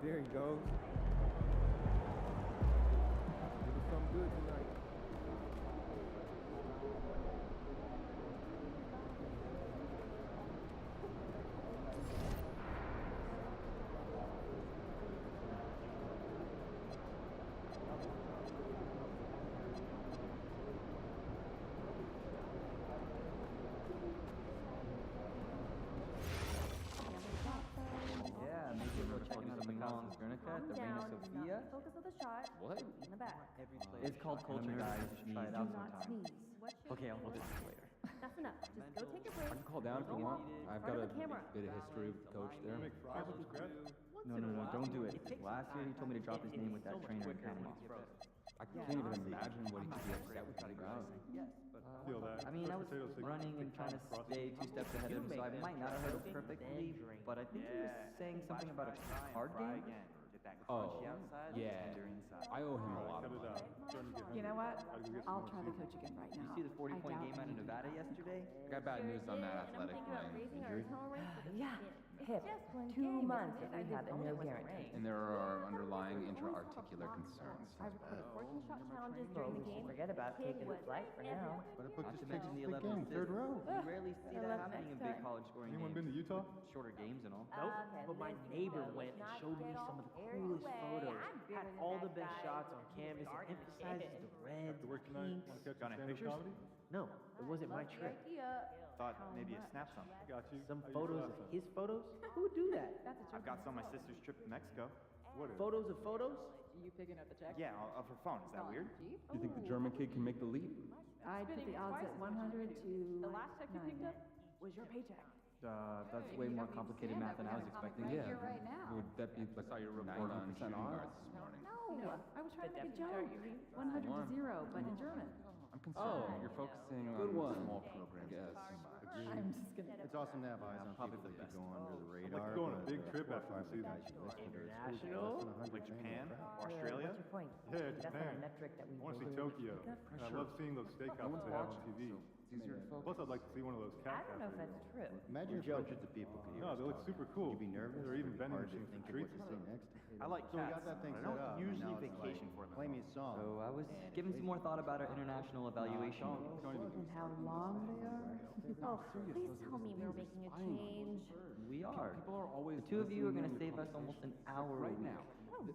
There he goes. It was something good tonight. Yeah, maybe we're checking out something wrong. Guernica at the Reina Sofia. Focus of the shot. What? In the back. It's called culture, guys. You should try it out Do not sometime. sneeze. Okay, I'll do this later. That's enough. Just go take a break. I can call down if you want. I've got Front a of the camera. bit of history with the coach there. No, don't do it. Last year he told me to drop his name with that trainer in Panama. I can't even imagine what he could be upset with me about. Feel that. I mean, I was running and trying to stay 2 steps ahead of him, so I might not have heard it perfectly, but I think he was saying something about a card game. Oh, yeah. I owe him a lot of money. You know what? I'll try to coach again right You now. see the 40-point I game doubt out of you. Nevada yesterday? I got bad news on that And I'm athletic thinking about wing. raising our tolerance for the Yeah, skin. hip. Just one 2 game, months because if we I have a did no only guarantee. And there are underlying intra-articular concerns. I recorded 14 shot challenges Well, during we the should game. forget about Kid taking the was flight for now. Not to mention the 11 game, third row. You rarely see that 11 happening in next big time. college scoring Anyone games. been to Utah? Shorter games and all. Nope, but my neighbor went and showed me some of the coolest photos. Had all the best shots on canvas and emphasizes the reds, To work the tonight? pinks. Want to catch Got some any stand-up pictures? comedy? No, it wasn't my trip. Thought maybe a snap some. Got you. Some How you photos last of time? his photos? Who would do that? I've got some on my sister's trip to Mexico. What is? Photos of photos? You picking up the check? Yeah, off her phone. Is that weird? You think the German kid can make the leap? I'd put the odds at 100 to The last check you picked up 9. was your paycheck. That's way more complicated math than I was expecting. Yeah. right now. Would that be like your report on shooting guards this morning? No, I was trying to make a joke. 100 to 0, but in German. I'm concerned. You're focusing on a small program. Yes. I'm just gonna. It's awesome to have eyes on people that could go under the I'd radar. like to go on a but, big trip 4 or after 5 the season. guys you listen to, it's cool. International? Less than 100 Like Japan? training. Australia? What's your point? Yeah, That's not a Japan. metric that we I want to see really- Tokyo. And I love seeing those steakhouses they have on TV. It's easier to focus. Plus, I'd like to see one of those cat I don't know if cafes. that's true. Imagine if hundreds of people could hear No, us they look talk. super cool. You'd be nervous. There are even It'd be vending hard to machines think for of what treats. to say next. I like So we got cats, that thing but I set don't up. and usually now it's vacation like, for them. Play me a song. So I was giving some more thought about our international evaluation. And how long they are? Oh, please tell me we're making a change. We are. People are always The 2 of you are going to listening save us almost an conversations. hour right a week. now.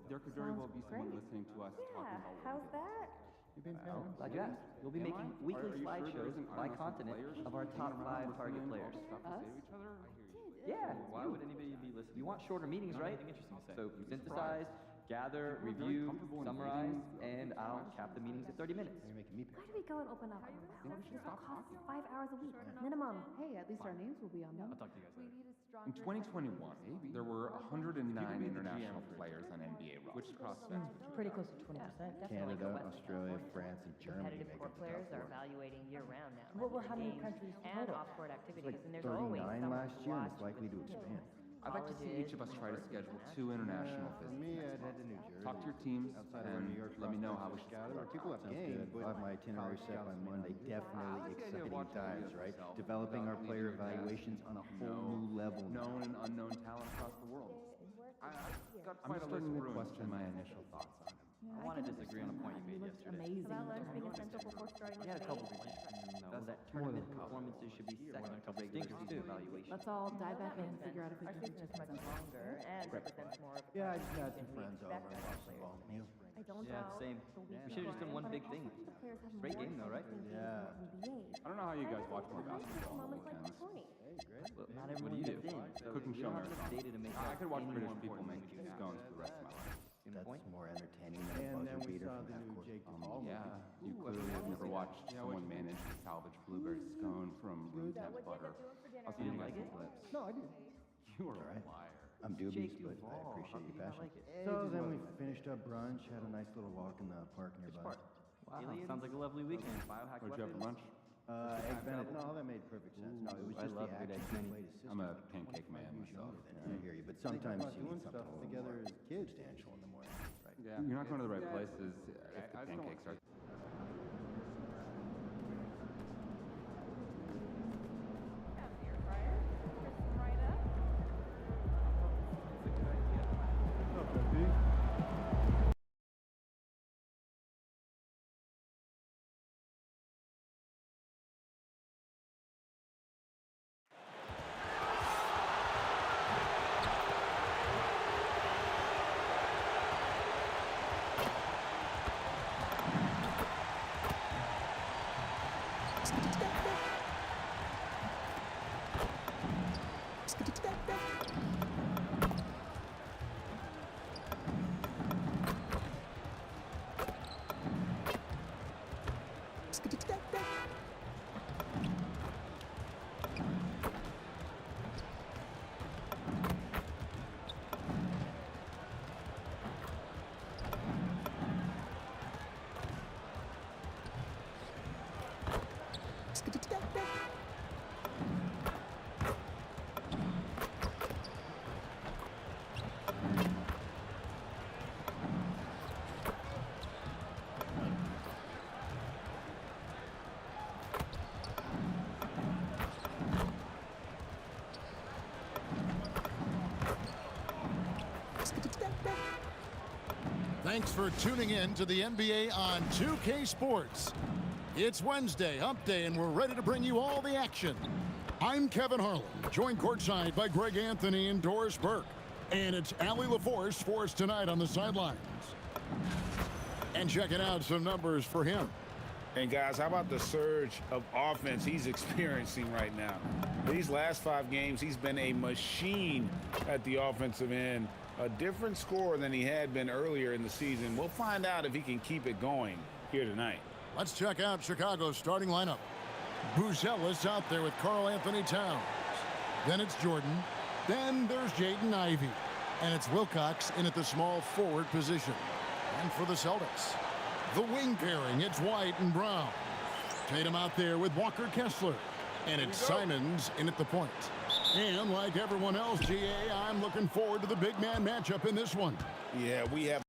There could very well be someone great. listening to us talking Yeah, about what how's we did. that? You've been parents. Glad you asked. We'll be Am making I? weekly Are you sure there slideshows isn't by international continent players of our top running around 5 target listening to all players. the stuff we say to each other? I hear you. Yeah, why would anybody be listening? You want shorter meetings, right? interesting to say. So synthesize, gather, People are very review, comfortable in summarize, reading, and I'll cap the meetings at 30 minutes. You're making me Why parents. do we go and open up our mouths? This will cost 5 hours a week, minimum. Hey, at least our names will be on them. I'll talk to you guys later. In 2021, there were 109 international players on NBA rosters. Which prospects? Pretty close to 20%. Canada, Australia, France, and Germany Competitive make court up the players top are 4. evaluating year-round now. Well, how many Games countries and total? off-court activities, Like and there's always 39 someone last to year, and it's watch likely to with expand. I'd like to see each of us try to schedule 2 international For visits. me, next I'd head to month. New Jersey. Talk to your teams Outside of where New and York let me know how we prospects should are split scattered. our People have time. game, but I have my itinerary set by Monday. Definitely exciting times, right? Developing our player evaluations on a whole new level. Known and unknown talent across the world. I've got quite a list of question my initial thoughts on him. I want to disagree on a point you made yesterday. Amazing. About lunch being essential before starting You had a couple the of game. No, that tournament performances should be second to regular season evaluation. Let's all dive back in and figure out if we Our can season is much longer and represents more of a Yeah, I just had some than we friends over expect and out of watched some players. ball meal. I don't Yeah, know. same. the week We should've just done before, one but big I thing. also think the players have Great more game though, right? time than Yeah. NBA. I don't know how you guys watch more I like basketball on the moments like weekends. Tony. Hey, great. Well, not What everyone do you gets do? in. So Cook and you show don't have marathon. enough data to make I could watch any British more people important make decisions. scones for the rest of my life. Give me a That's point? more entertaining than a And then buzzer we beater saw from the half new court. Jake Oh, Paul. Yeah, you clearly have never watched someone manage to salvage blueberry scone from room temp butter. Also, you didn't like like it? lips. No, I do. You are a liar. I'm dubious, Jake but I Duvall. appreciate How your could you not passion. like it? So then we finished up brunch, had a nice little walk in the park nearby. Wow, sounds like a lovely weekend. Biohack What'd you have for lunch? Egg Benedict. No, that made perfect sense. No, it was I just love the good action egg he Benedict. played his sister I'm a for pancake 25 man years myself. younger than her. I hear you, but sometimes you need something a little together more as kids. substantial in the morning, right? Yeah, you're not going to the right places if the pancakes are. Air fryer, crisp right up. Okay. Thanks for tuning in to the NBA on 2K Sports. It's Wednesday, Hump Day, and we're ready to bring you all the action. I'm Kevin Harlan, joined courtside by Greg Anthony and Doris Burke. And it's Allie LaForce for us tonight on the sidelines. And checking out some numbers for him. And guys, how about the surge of offense he's experiencing right now? These last 5 games, he's been a machine at the offensive end. A different scorer than he had been earlier in the season. We'll find out if he can keep it going here tonight. Let's check out Chicago's starting lineup. Buzelis out there with Karl Anthony Towns. Then it's Jordan. Then there's Jaden Ivey. And it's Wilcox in at the small forward position. And for the Celtics, the wing pairing, it's White and Brown. Tatum out there with Walker Kessler. And it's Simons in at the point. And like everyone else, GA, I'm looking forward to the big man matchup in this one. Yeah, we have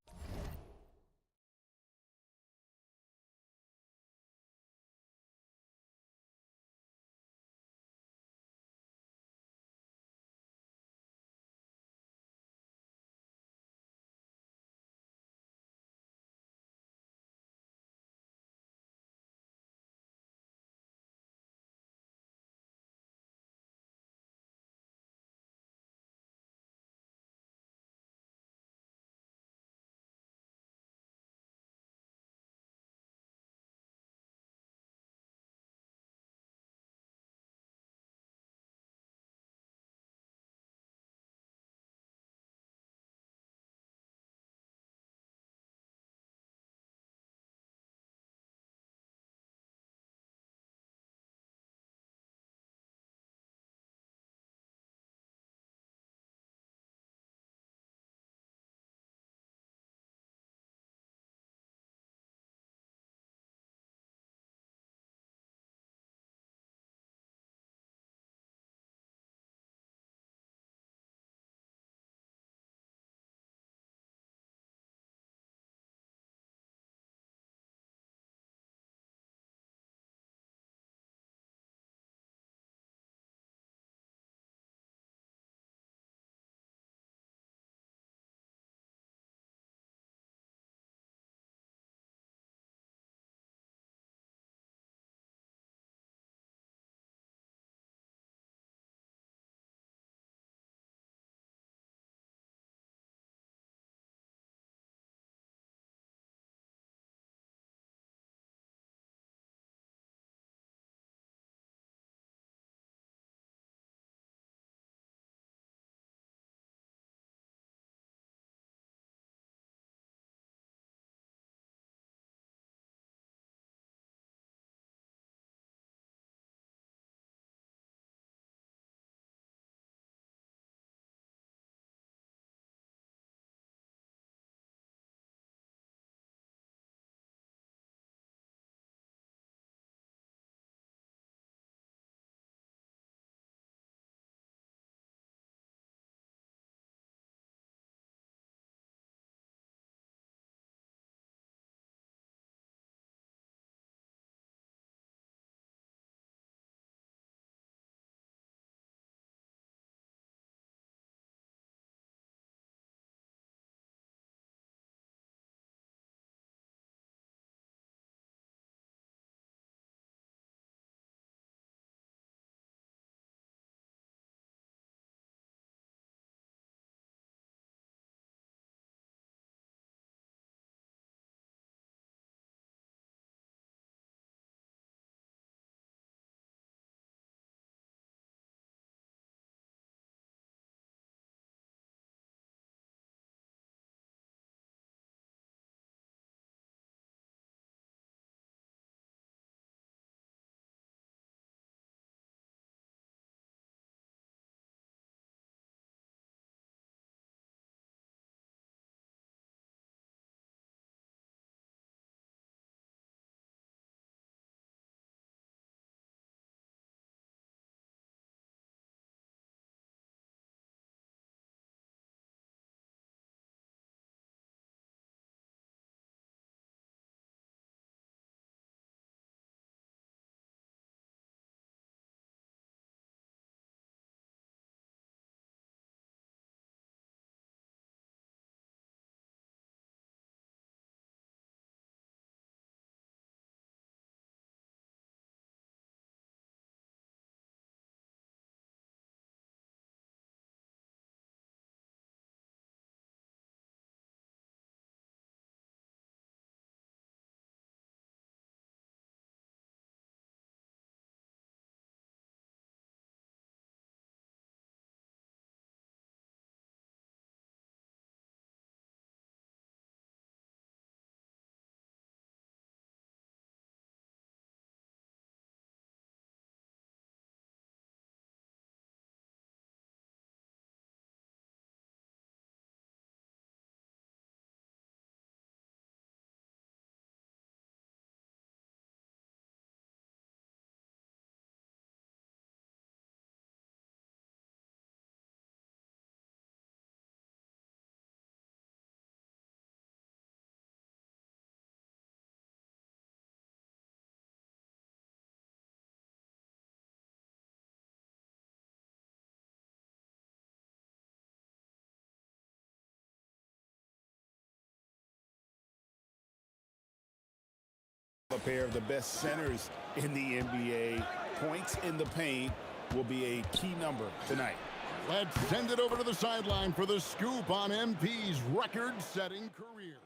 pair of the best centers in the NBA. Points in the paint will be a key number tonight. Let's send it over to the sideline for the scoop on MP's record-setting career.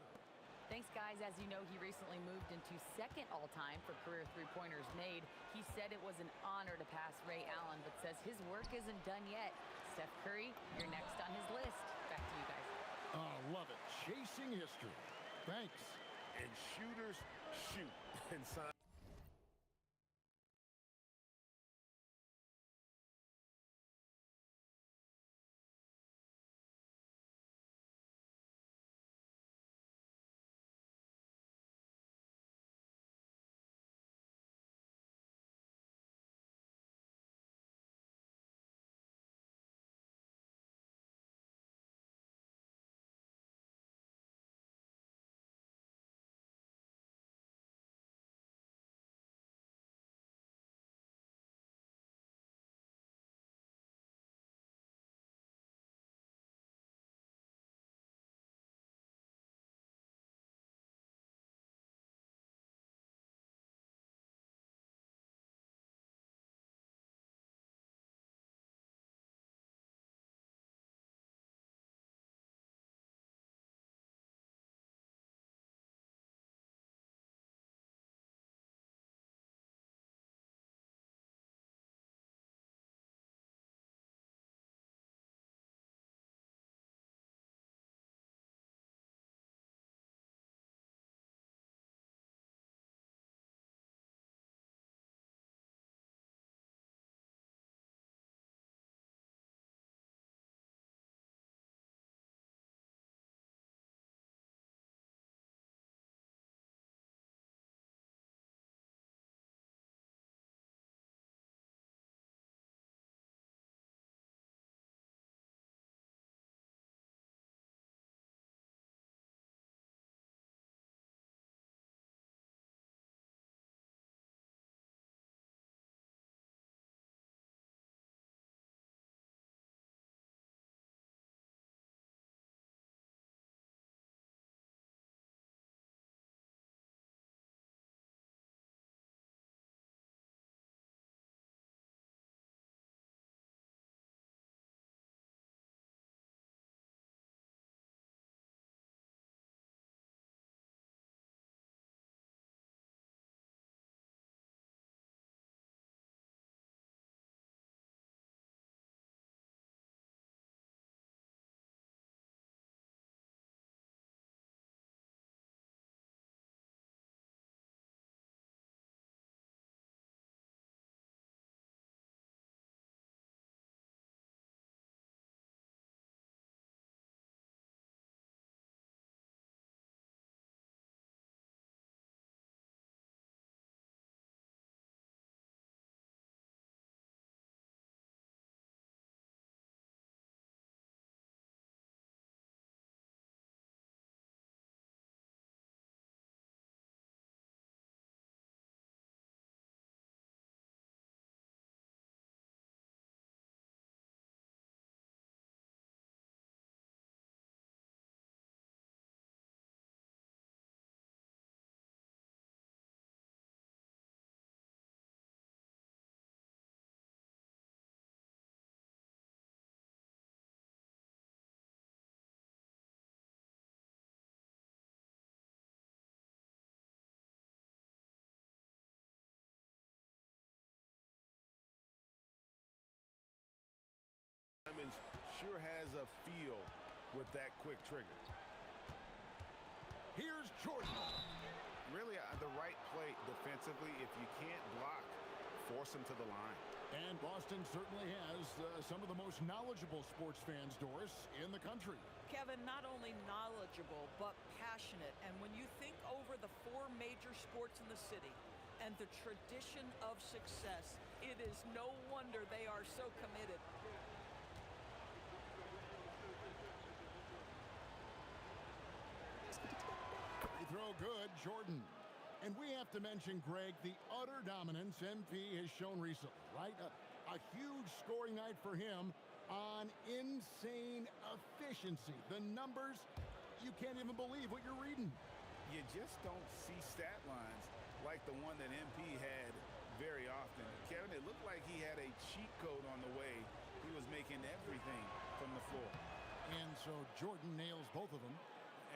Thanks, guys. As you know, he recently moved into second all-time for career three-pointers made. He said it was an honor to pass Ray Allen, but says his work isn't done yet. Steph Curry, you're next on his list. Back to you guys. Oh, love it. Chasing history. Thanks. And shooters shoot. And sign. Sure has a feel with that quick trigger. Here's Jordan. Really, the right play defensively. If you can't block, force him to the line. And Boston certainly has some of the most knowledgeable sports fans, Doris, in the country. Kevin, not only knowledgeable, but passionate. And when you think over the four major sports in the city and the tradition of success, it is no wonder they are so committed. Throw good, Jordan. And we have to mention, Greg, the utter dominance MP has shown recently, right? A huge scoring night for him on insane efficiency. The numbers, you can't even believe what you're reading. You just don't see stat lines like the one that MP had very often. Kevin, it looked like he had a cheat code on the way. He was making everything from the floor. And so Jordan nails both of them.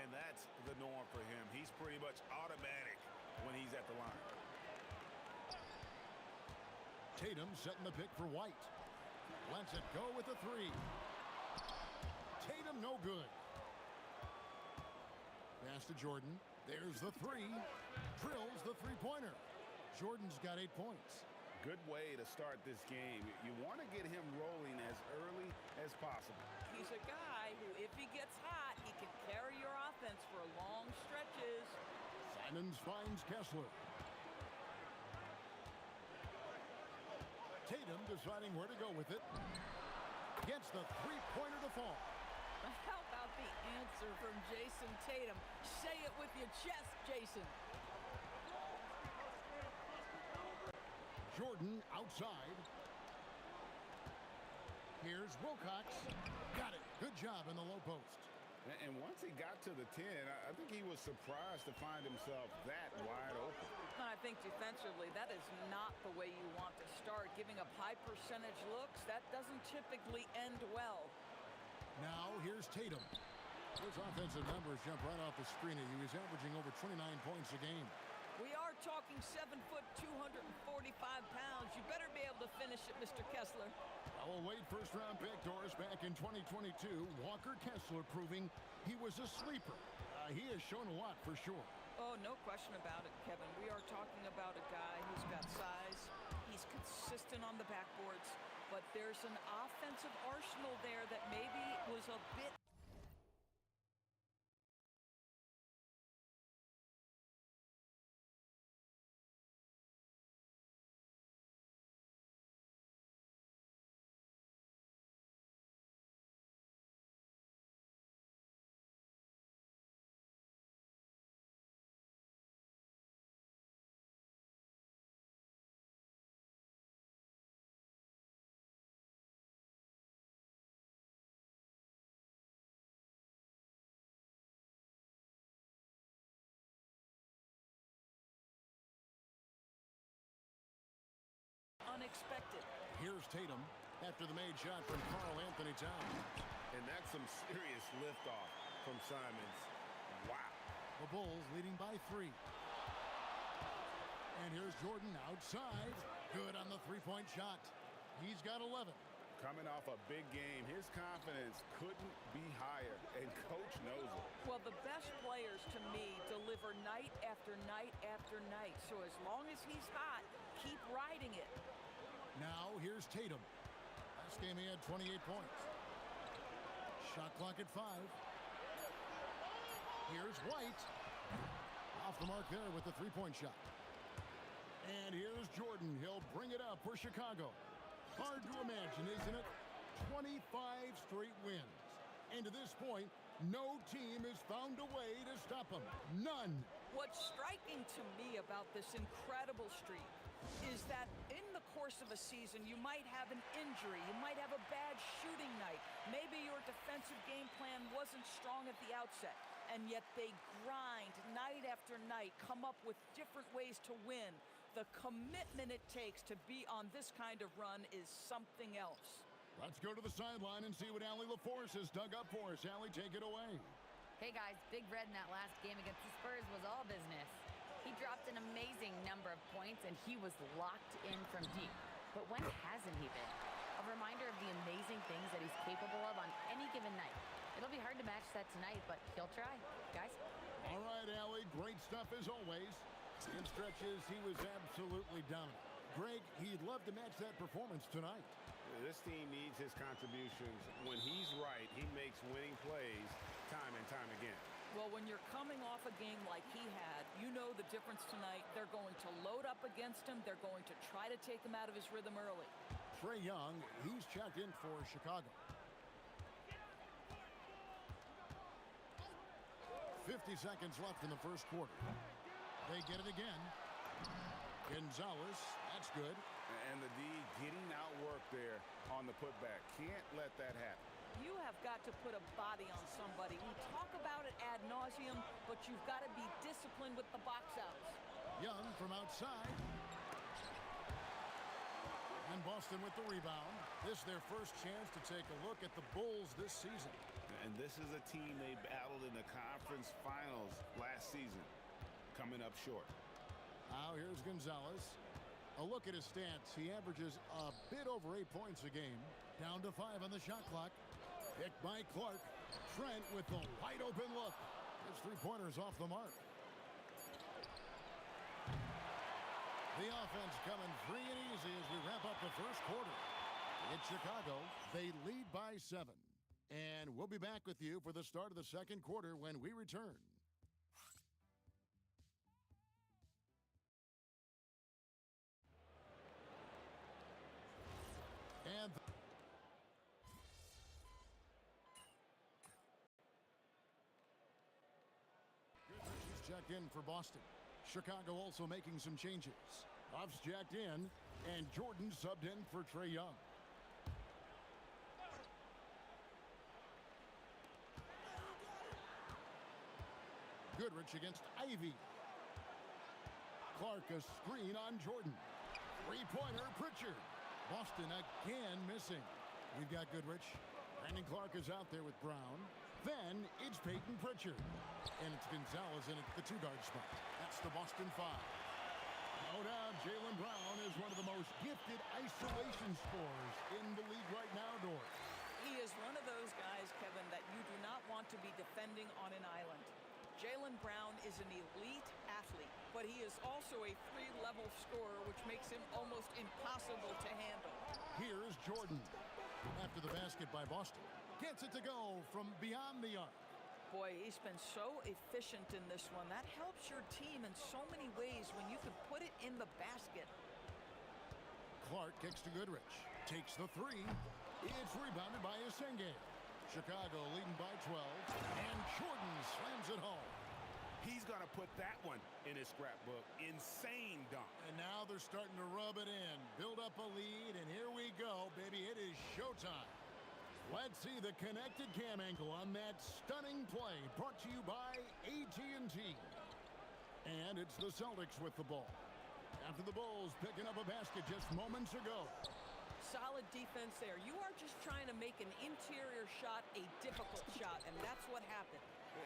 And that's the norm for him. He's pretty much automatic when he's at the line. Tatum setting the pick for White. Lets it go with the three. Tatum no good. Pass to Jordan. There's the three. Drills the three-pointer. Jordan's got 8 points. Good way to start this game. You want to get him rolling as early as possible. He's a guy who, if he gets hot, he can carry your offense for long stretches. Simons finds Kessler. Tatum deciding where to go with it. Gets the three-pointer to fall. How about the answer from Jason Tatum? Say it with your chest, Jason. Jordan outside. Here's Wilcox. Got it. Good job in the low post. And once he got to the 10, I think he was surprised to find himself that wide open. I think defensively, that is not the way you want to start. Giving up high percentage looks, that doesn't typically end well. Now here's Tatum. His offensive numbers jump right off the screen at you. He's averaging over 29 points a game. We are talking 7 foot, 245 pounds. You better be able to finish it, Mr. Kessler. Our late first-round pick, Doris, back in 2022. Walker Kessler proving he was a sleeper. He has shown a lot for sure. Oh, no question about it, Kevin. We are talking about a guy who's got size. He's consistent on the backboards. But there's an offensive arsenal there that maybe was a bit... unexpected. Here's Tatum after the made shot from Karl Anthony Towns. And that's some serious liftoff from Simons. Wow. The Bulls leading by 3. And here's Jordan outside. Good on the three-point shot. He's got 11. Coming off a big game, his confidence couldn't be higher, and Coach knows it. Well, the best players, to me, deliver night after night after night. So as long as he's hot, keep riding it. Now here's Tatum. Last game he had 28 points. Shot clock at 5. Here's White. Off the mark there with the three-point shot. And here's Jordan. He'll bring it up for Chicago. Hard to imagine, isn't it? 25 straight wins. And to this point, no team has found a way to stop them. None. What's striking to me about this incredible streak is that in the course of a season, you might have an injury, you might have a bad shooting night, maybe your defensive game plan wasn't strong at the outset, and yet they grind night after night, come up with different ways to win. The commitment it takes to be on this kind of run is something else. Let's go to the sideline and see what Allie LaForce has dug up for us. Allie, take it away. Hey guys, Big Red in that last game against the Spurs was all business. He dropped an amazing number of points and he was locked in from deep. But when hasn't he been? A reminder of the amazing things that he's capable of on any given night. It'll be hard to match that tonight, but he'll try. Guys? All right, Allie, great stuff as always. In stretches, he was absolutely dominant. Greg, he'd love to match that performance tonight. This team needs his contributions. When he's right, he makes winning plays time and time again. Well, when you're coming off a game like he had, you know the difference tonight. They're going to load up against him. They're going to try to take him out of his rhythm early. Trae Young, he's checked in for Chicago. 50 seconds left in the first quarter. They get it again. Gonzalez, that's good. And the D getting outworked there on the putback. Can't let that happen. You have got to put a body on somebody. We talk about it ad nauseum, but you've got to be disciplined with the box outs. Young from outside. And Boston with the rebound. This is their first chance to take a look at the Bulls this season. And this is a team they battled in the conference finals last season, coming up short. Now here's Gonzalez. A look at his stats. He averages a bit over 8 points a game. Down to 5 on the shot clock. Picked by Clark. Trent with the wide open look. His three-pointer's off the mark. The offense coming free and easy as we wrap up the first quarter. It's Chicago. They lead by 7. And we'll be back with you for the start of the second quarter when we return. And Goodrich is checked in for Boston. Chicago also making some changes. Huff's jacked in, and Jordan subbed in for Trae Young. Goodrich against Ivy. Clark a screen on Jordan. Three-pointer Pritchard. Boston again missing. We've got Goodrich. Brandon Clark is out there with Brown. Then it's Peyton Pritchard. And it's Gonzalez in at the two-guard spot. That's the Boston 5. No doubt, Jaylen Brown is one of the most gifted isolation scorers in the league right now, Dort. He is one of those guys, Kevin, that you do not want to be defending on an island. Jaylen Brown is an elite athlete, but he is also a three-level scorer, which makes him almost impossible to handle. Here is Jordan. After the basket by Boston. Gets it to go from beyond the arc. Boy, he's been so efficient in this one. That helps your team in so many ways when you can put it in the basket. Clark kicks to Goodrich. Takes the three. It's rebounded by Esenge. Chicago leading by 12. And Jordan slams it home. He's going to put that one in his scrapbook. Insane dunk. And now they're starting to rub it in. Build up a lead, and here we go, baby. It is showtime. Let's see the connected cam angle on that stunning play brought to you by AT&T. And it's the Celtics with the ball. After the Bulls picking up a basket just moments ago. Solid defense there. You are just trying to make an interior shot a difficult shot, and that's what happened.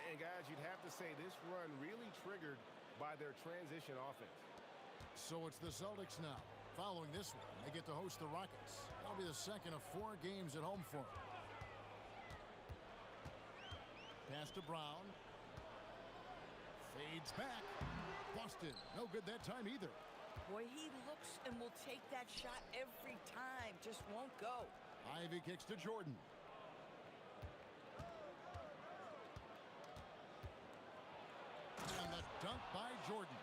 And guys, you'd have to say this run really triggered by their transition offense. So it's the Celtics now. Following this one, they get to host the Rockets. That'll be the second of 4 games at home for them. Pass to Brown. Fades back. Boston, no good that time either. Boy, he looks and will take that shot every time. Just won't go. Ivy kicks to Jordan. And the dunk by Jordan.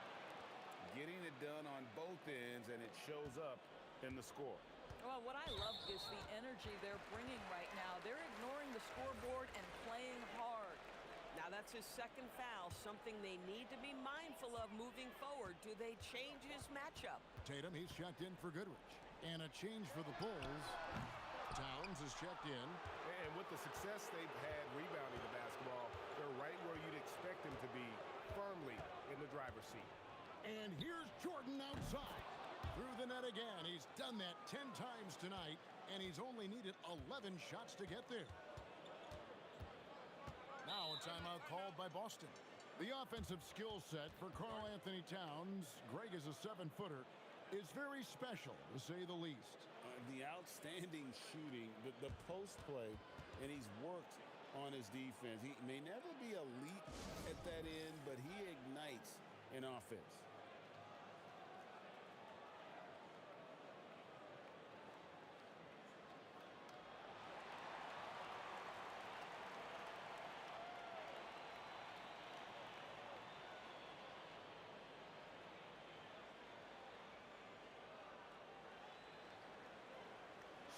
Getting it done on both ends, and it shows up in the score. Well, what I love is the energy they're bringing right now. They're ignoring the scoreboard and playing hard. Now, that's his second foul, something they need to be mindful of moving forward. Do they change his matchup? Tatum, he's checked in for Goodrich. And a change for the Bulls. Towns is checked in. And with the success they've had rebounding the basketball, they're right where you'd expect them to be, firmly in the driver's seat. And here's Jordan outside. Through the net again. He's done that 10 times tonight, and he's only needed 11 shots to get there. Now a timeout called by Boston. The offensive skill set for Karl Anthony Towns, Greg is a 7-footer, is very special, to say the least. The outstanding shooting, the post play, and he's worked on his defense. He may never be elite at that end, but he ignites an offense.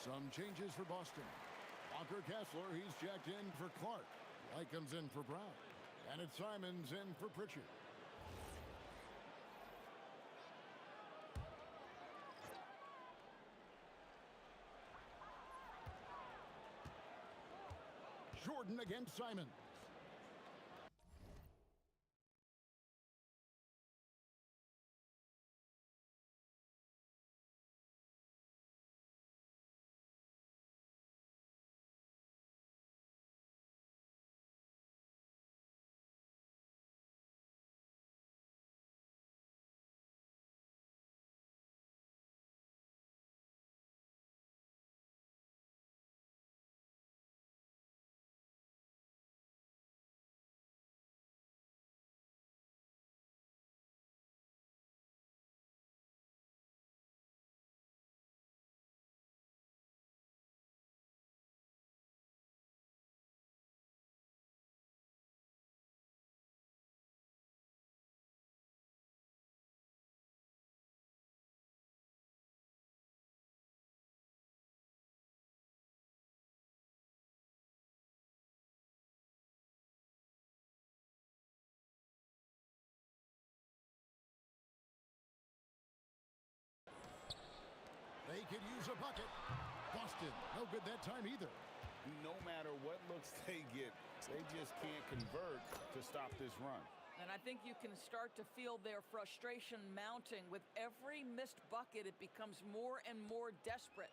Some changes for Boston. Walker Kessler, he's checked in for Clark. Light comes in for Brown. And it's Simons in for Pritchard. Jordan against Simons. bucket. Boston, no good that time either. No matter what looks they get, they just can't convert to stop this run. And I think you can start to feel their frustration mounting. With every missed bucket, it becomes more and more desperate.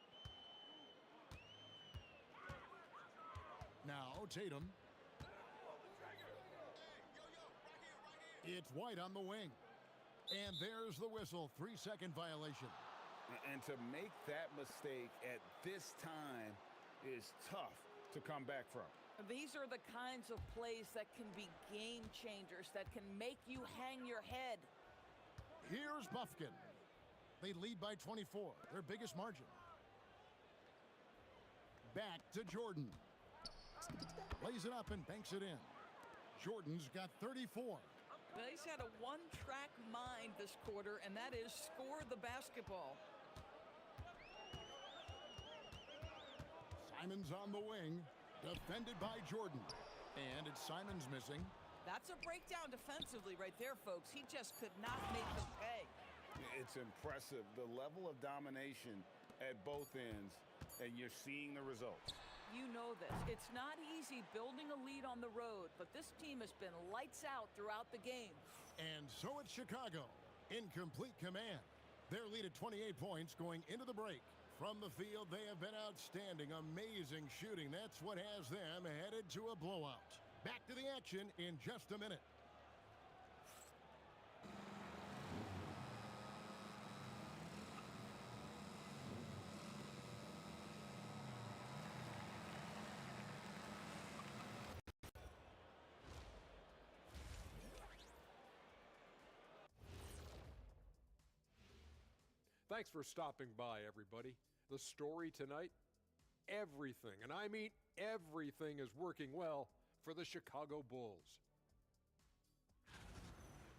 Now Tatum. It's White on the wing. And there's the whistle, 3-second violation. And to make that mistake at this time is tough to come back from. These are the kinds of plays that can be game changers, that can make you hang your head. Here's Bufkin. They lead by 24, their biggest margin. Back to Jordan. Lays it up and banks it in. Jordan's got 34. Well, he's had a one-track mind this quarter, and that is score the basketball. Simon's on the wing, defended by Jordan. And it's Simon's missing. That's a breakdown defensively right there, folks. He just could not make them pay. It's impressive, the level of domination at both ends, and you're seeing the results. You know this. It's not easy building a lead on the road, but this team has been lights out throughout the game. And so it's Chicago in complete command. Their lead at 28 points going into the break. From the field, they have been outstanding. Amazing shooting. That's what has them headed to a blowout. Back to the action in just a minute. Thanks for stopping by, everybody. The story tonight, everything, and I mean everything, is working well for the Chicago Bulls.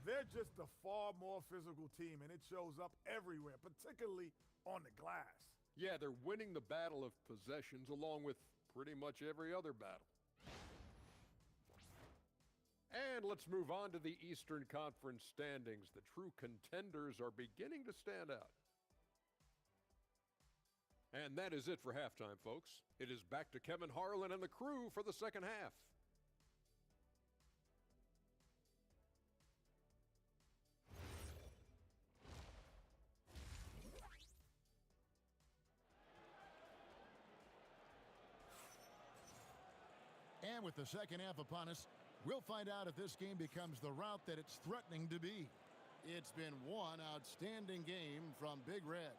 They're just a far more physical team, and it shows up everywhere, particularly on the glass. Yeah, they're winning the battle of possessions along with pretty much every other battle. And let's move on to the Eastern Conference standings. The true contenders are beginning to stand out. And that is it for halftime, folks. It is back to Kevin Harlan and the crew for the second half. And with the second half upon us, we'll find out if this game becomes the route that it's threatening to be. It's been one outstanding game from Big Red.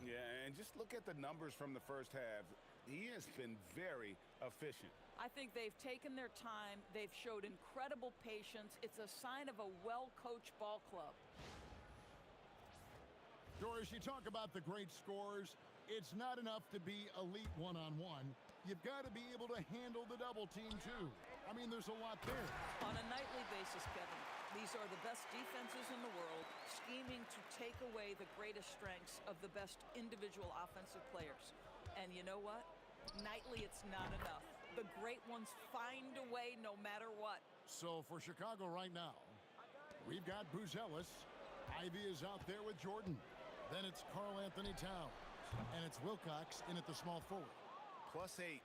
Yeah, and just look at the numbers from the first half. He has been very efficient. I think they've taken their time. They've showed incredible patience. It's a sign of a well-coached ball club. Doris, you talk about the great scores. It's not enough to be elite one-on-one. You've got to be able to handle the double team, too. I mean, there's a lot there. On a nightly basis, Kevin, these are the best defenses in the world, scheming to take away the greatest strengths of the best individual offensive players. And you know what? Nightly, it's not enough. The great ones find a way no matter what. So for Chicago right now, we've got Buzelis. Ivy is out there with Jordan. Then it's Karl Anthony Towns. And it's Wilcox in at the small forward. +8.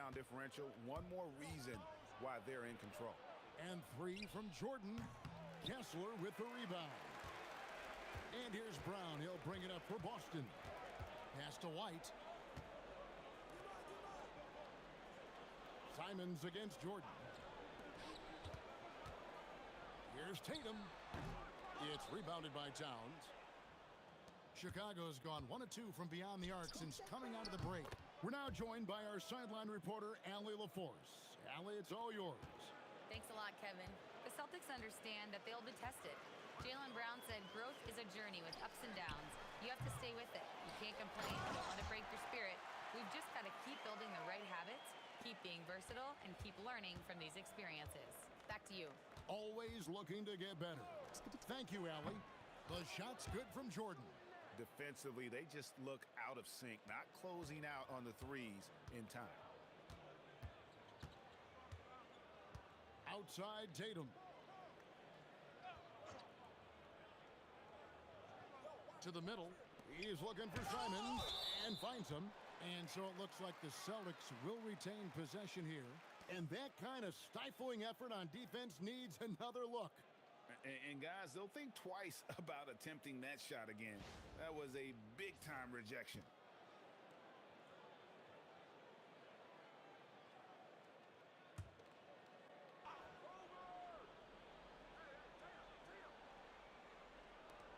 rebound differential. One more reason why they're in control. And 3 from Jordan. Kessler with the rebound. And here's Brown. He'll bring it up for Boston. Pass to White. Simons against Jordan. Here's Tatum. It's rebounded by Towns. Chicago's gone 1 of 2 from beyond the arc since coming out of the break. We're now joined by our sideline reporter, Allie LaForce. Allie, it's all yours. Thanks a lot, Kevin. The Celtics understand that they'll be tested. Jaylen Brown said growth is a journey with ups and downs. You have to stay with it. You can't complain. Don't let it break your spirit. We've just got to keep building the right habits, keep being versatile, and keep learning from these experiences. Back to you. Always looking to get better. Thank you, Allie. The shot's good from Jordan. Defensively, they just look out of sync, not closing out on the threes in time. Outside Tatum. To the middle. He's looking for Simons and finds him. And so it looks like the Celtics will retain possession here. And that kind of stifling effort on defense needs another look. And guys, they'll think twice about attempting that shot again. That was a big-time rejection.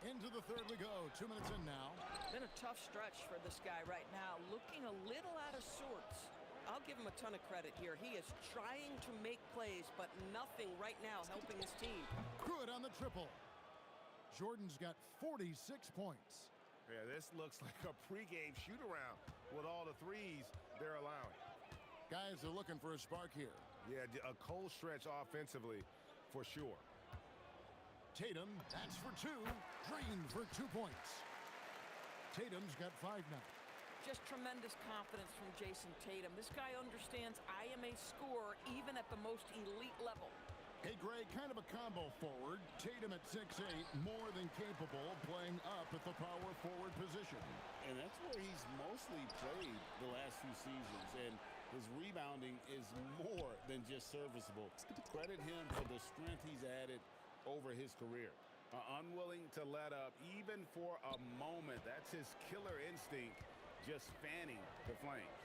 Into the third we go. 2 minutes in now. Been a tough stretch for this guy right now. Looking a little out of sorts. I'll give him a ton of credit here. He is trying to make plays, but nothing right now helping his team. Good on the triple. Jordan's got 46 points. Yeah, this looks like a pregame shoot-around with all the threes they're allowing. Guys are looking for a spark here. Yeah, a cold stretch offensively for sure. Tatum, that's for 2. Drained for 2 points. Tatum's got 5 now. Just tremendous confidence from Jason Tatum. This guy understands I am a scorer even at the most elite level. Hey, Greg, kind of a combo forward. Tatum at 6'8", more than capable of playing up at the power forward position. And that's where he's mostly played the last few seasons. And his rebounding is more than just serviceable. Credit him for the strength he's added over his career. Unwilling to let up even for a moment. That's his killer instinct, just fanning the flames.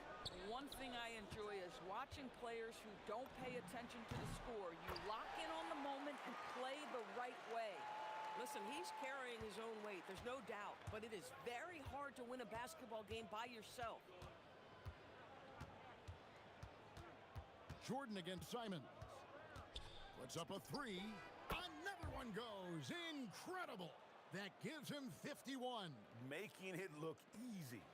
One thing I enjoy is watching players who don't pay attention to the score. You lock in on the moment and play the right way. Listen, he's carrying his own weight, there's no doubt, but it is very hard to win a basketball game by yourself. Jordan against Simons. Puts up a 3. Another one goes. Incredible. That gives him 51. Making it look easy.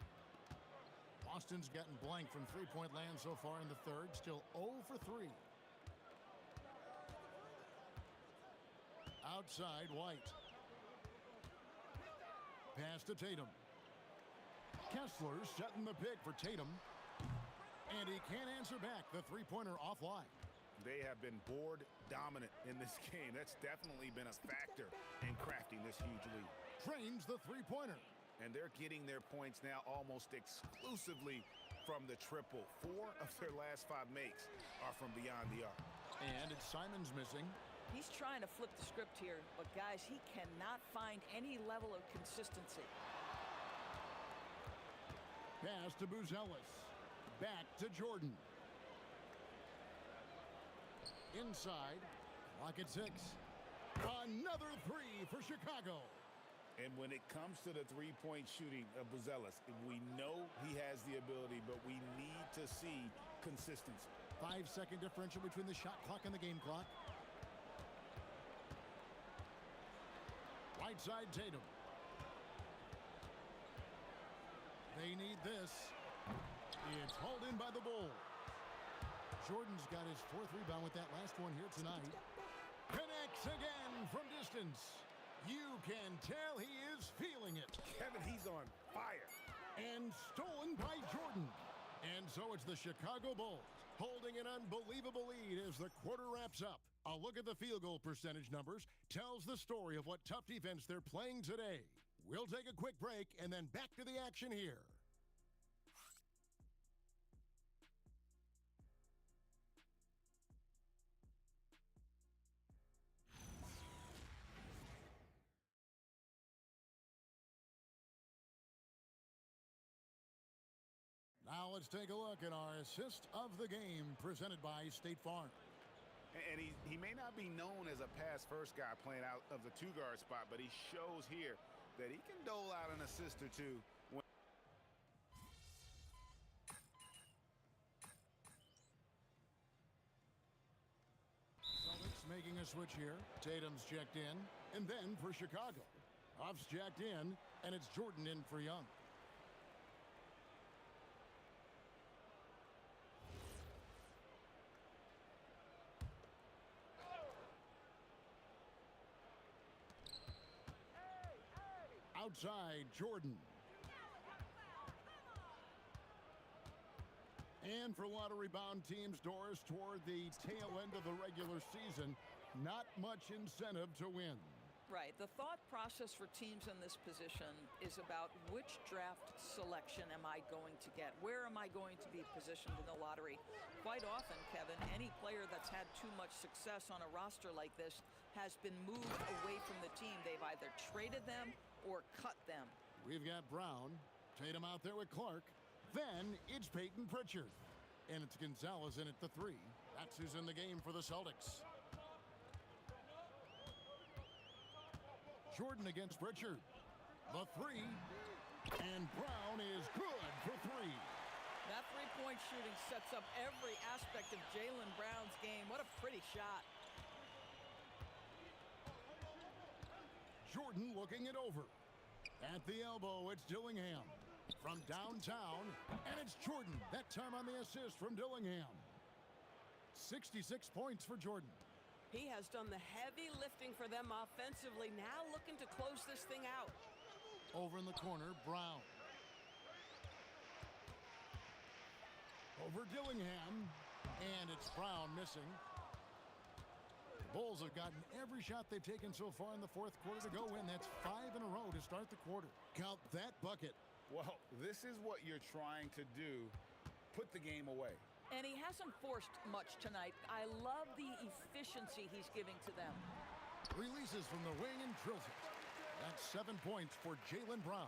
Boston's gotten blank from three-point land so far in the third. Still 0 for 3. Outside, White. Pass to Tatum. Kessler setting the pick for Tatum. And he can't answer back. The three-pointer offline. They have been board dominant in this game. That's definitely been a factor in crafting this huge lead. Trains the three-pointer. And they're getting their points now almost exclusively from the triple. 4 of their last 5 makes are from beyond the arc. And it's Simons missing. He's trying to flip the script here, but guys, he cannot find any level of consistency. Pass to Buzelis. Back to Jordan. Inside. Clock at 6. Another 3 for Chicago. And when it comes to the three-point shooting of Buzelis, we know he has the ability, but we need to see consistency. 5-second differential between the shot clock and the game clock. Right side Tatum. They need this. It's hauled in by the Bulls. Jordan's got his 4th rebound with that last one here tonight. Connects again from distance. You can tell he is feeling it. Kevin, he's on fire. And stolen by Jordan. And so it's the Chicago Bulls holding an unbelievable lead as the quarter wraps up. A look at the field goal percentage numbers tells the story of what tough defense they're playing today. We'll take a quick break and then back to the action here. Now let's take a look at our assist of the game presented by State Farm. And he may not be known as a pass-first guy playing out of the two-guard spot, but he shows here that he can dole out an assist or two. Celtics making a switch here. Tatum's checked in, and then for Chicago. Huff's jacked in, and it's Jordan in for Young. Outside, Jordan. And for lottery-bound teams, Doris, toward the tail end of the regular season, not much incentive to win. Right. The thought process for teams in this position is about which draft selection am I going to get? Where am I going to be positioned in the lottery? Quite often, Kevin, any player that's had too much success on a roster like this has been moved away from the team. They've either traded them or cut them. We've got Brown, Tatum out there with Clark. Then it's Peyton Pritchard. And it's Gonzalez in at the 3. That's who's in the game for the Celtics. Jordan against Pritchard. The 3. And Brown is good for 3. That three-point shooting sets up every aspect of Jaylen Brown's game. What a pretty shot. Jordan looking it over. At the elbow, it's Dillingham. From downtown, and it's Jordan. That time on the assist from Dillingham. 66 points for Jordan. He has done the heavy lifting for them offensively. Now looking to close this thing out. Over in the corner, Brown. Over Dillingham, and it's Brown missing. Bulls have gotten every shot they've taken so far in the fourth quarter to go in. That's 5 in a row to start the quarter. Count that bucket. Well, this is what you're trying to do. Put the game away. And he hasn't forced much tonight. I love the efficiency he's giving to them. Releases from the wing and drills it. That's 7 points for Jaylen Brown.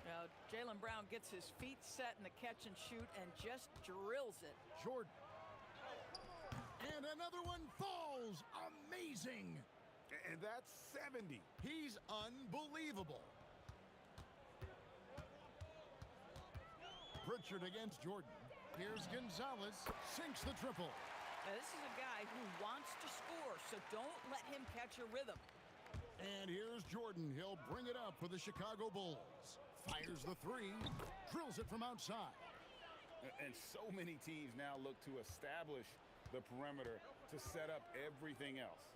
Now, Jaylen Brown gets his feet set in the catch and shoot and just drills it. Jordan. And another one falls. Amazing. And that's 70. He's unbelievable. Pritchard against Jordan. Here's Gonzalez. Sinks the triple. Now, this is a guy who wants to score, so don't let him catch a rhythm. And here's Jordan. He'll bring it up for the Chicago Bulls. Fires the 3. Drills it from outside. And so many teams now look to establish the perimeter to set up everything else.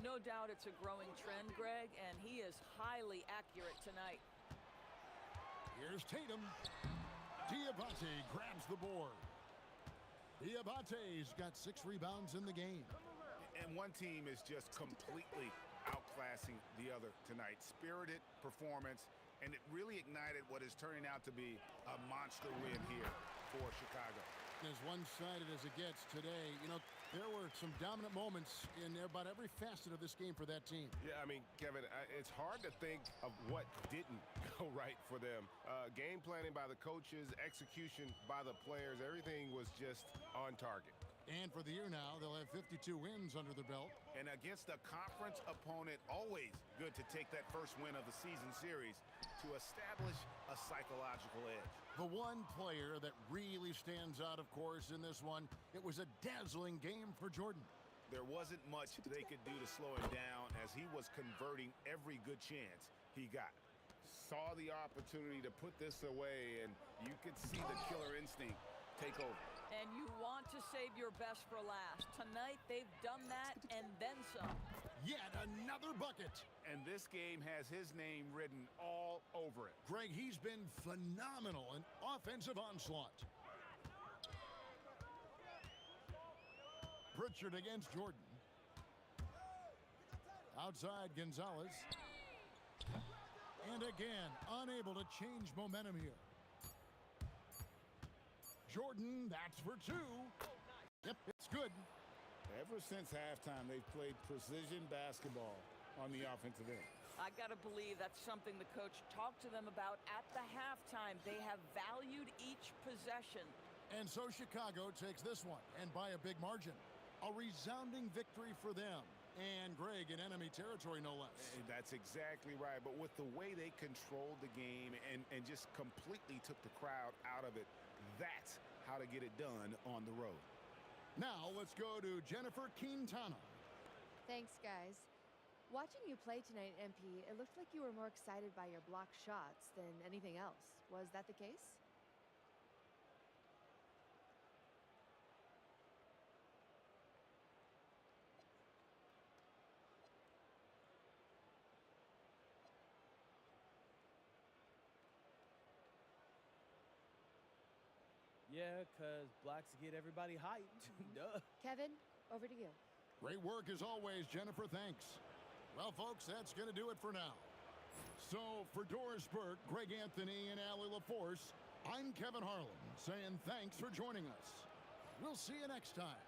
No doubt it's a growing trend, Greg, and he is highly accurate tonight. Here's Tatum. Diabate grabs the board. Diabate's got 6 rebounds in the game. And one team is just completely outclassing the other tonight. Spirited performance, and it really ignited what is turning out to be a monster win here for Chicago. As one-sided as it gets today, you know, there were some dominant moments in about every facet of this game for that team. Yeah, I mean, Kevin, it's hard to think of what didn't go right for them. Game planning by the coaches, execution by the players, everything was just on target. And for the year now, they'll have 52 wins under their belt. And against a conference opponent, always good to take that first win of the season series to establish a psychological edge. The one player that really stands out, of course, in this one, it was a dazzling game for Jordan. There wasn't much they could do to slow him down as he was converting every good chance he got. Saw the opportunity to put this away, and you could see the killer instinct take over. And you want to save your best for last. Tonight, they've done that and then some. Yet another bucket. And this game has his name written all over it. Greg, he's been phenomenal in offensive onslaught. Pritchard against Jordan. Outside, Gonzalez. And again, unable to change momentum here. Jordan, that's for 2. Yep, it's good. Ever since halftime, they've played precision basketball on the offensive end. I got to believe that's something the coach talked to them about at the halftime. They have valued each possession. And so Chicago takes this one, and by a big margin. A resounding victory for them. And Greg in enemy territory, no less. That's exactly right. But with the way they controlled the game and just completely took the crowd out of it, that's how to get it done on the road. Now let's go to Jennifer Quintana. Thanks, guys. Watching you play tonight, MP, it looked like you were more excited by your blocked shots than anything else. Was that the case? Yeah, because blocks get everybody hyped. Duh. Kevin, over to you. Great work as always, Jennifer. Thanks. Well, folks, that's going to do it for now. So, for Doris Burke, Greg Anthony, and Allie LaForce, I'm Kevin Harlan, saying thanks for joining us. We'll see you next time.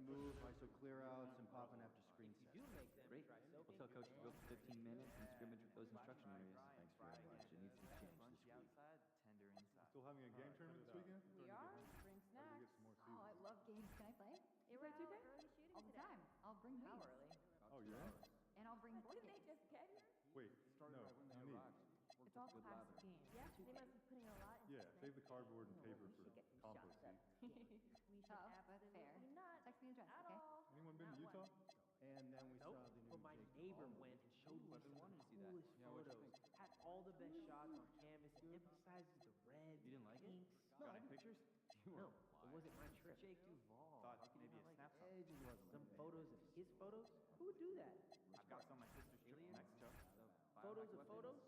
Move, ISO clear outs, and popping after screen set. You make them. Great. We'll tell Coach to go for 15 minutes and scrimmage with those instruction areas. Thanks very much. It needs to change this week. Outside, tender inside. Still having a game tournament this weekend? We are. Bring snacks. Oh, I love games. Can I play? You play 2K? All the time. I'll bring How weeds. early? Oh, yeah? And I'll bring board Did they games. just get here? Wait, no, you need. It's all class games. Yeah, they must be putting a lot in Yeah, save the cardboard and paper for compost seeds. We should absolutely fair. not Text me the address, at okay? all. Anyone been to Utah? And then we Nope, saw the new but my big neighbor ball. went and showed me some of wanted the to see that. coolest Yeah, what'd you photos. think? Had all the best shots on canvas. Emphasizes the reds. You didn't like it? pinks. Got any pictures? No, it wasn't my trip. Jake Duvall. Thought How can you maybe not a like snap it? something. It just wasn't Some my photos of his photos? Who would do that? I've got some of my sister's trip to Mexico. Photos of photos?